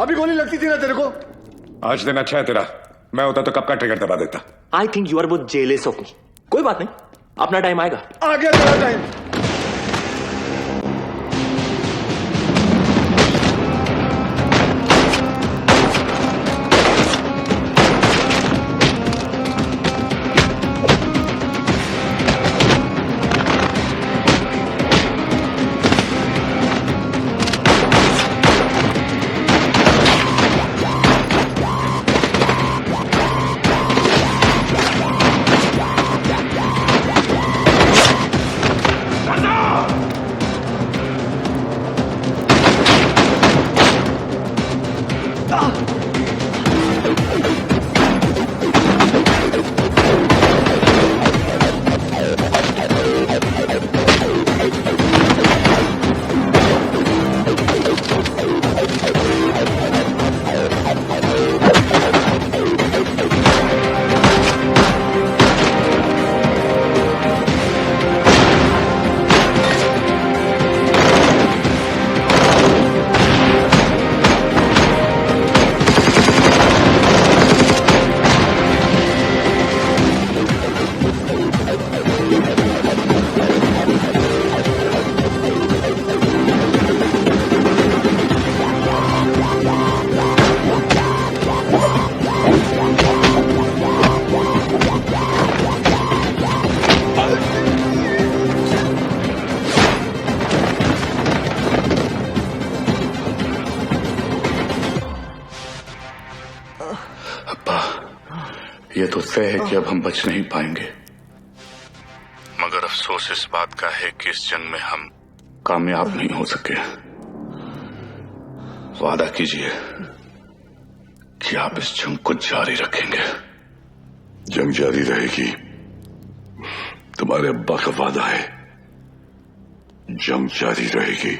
अभी गोली लगती थी ना तेरे को। आज दिन अच्छा है तेरा, मैं होता तो कब का ट्रिगर दबा देता। आई थिंक यू आर बहुत जेलेस ऑफ मी। कोई बात नहीं, अपना टाइम आएगा। आ गया तेरा टाइम। ये तो तय है कि अब हम बच नहीं पाएंगे, मगर अफसोस इस बात का है कि इस जंग में हम कामयाब नहीं हो सके। वादा कीजिए कि आप इस जंग को जारी रखेंगे। जंग जारी रहेगी, तुम्हारे अब्बा का वादा है। जंग जारी रहेगी।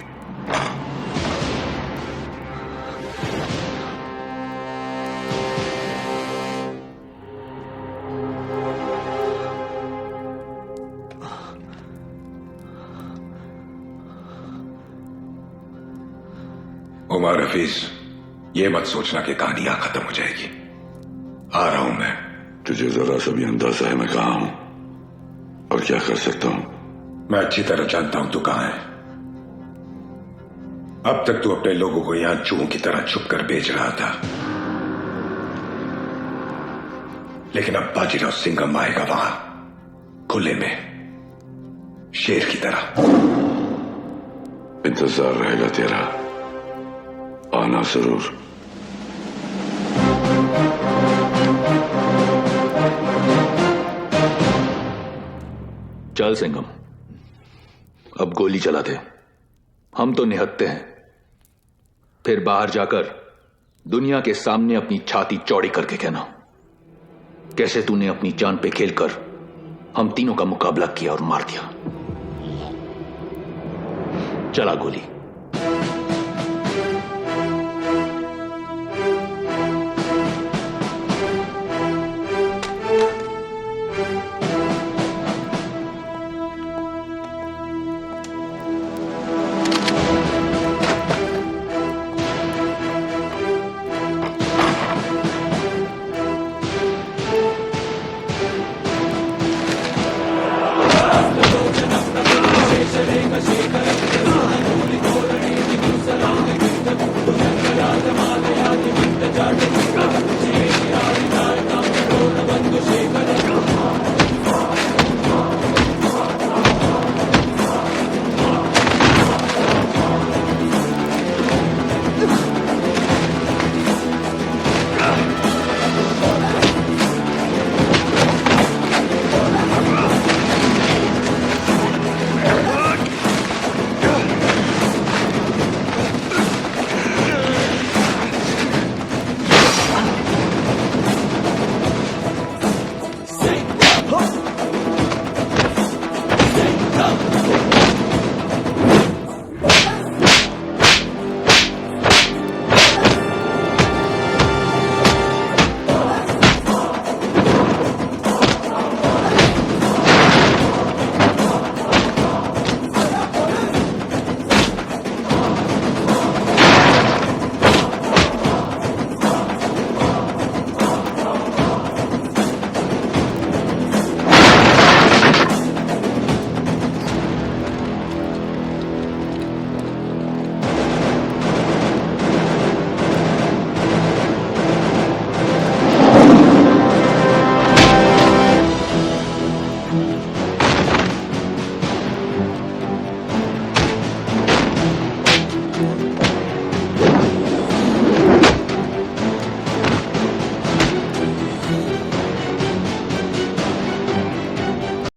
उमर हफीज, ये मत सोचना कि कहानी यहां खत्म हो जाएगी। आ रहा हूं मैं। तुझे जरा सा भी अंदाजा है मैं कहां हूं और क्या कर सकता हूं? मैं अच्छी तरह जानता हूं तू कहां है। अब तक तू अपने लोगों को यहां चूहों की तरह छुप कर बेच रहा था, लेकिन अब बाजीराव सिंघम आएगा वहां खुले में, शेर की तरह। इंतजार रहेगा तेरा, आना जरूर। चल सिंघम, अब गोली चला दे। हम तो निहत्ते हैं, फिर बाहर जाकर दुनिया के सामने अपनी छाती चौड़ी करके कहना कैसे तूने अपनी जान पे खेलकर हम तीनों का मुकाबला किया और मार दिया। चला गोली।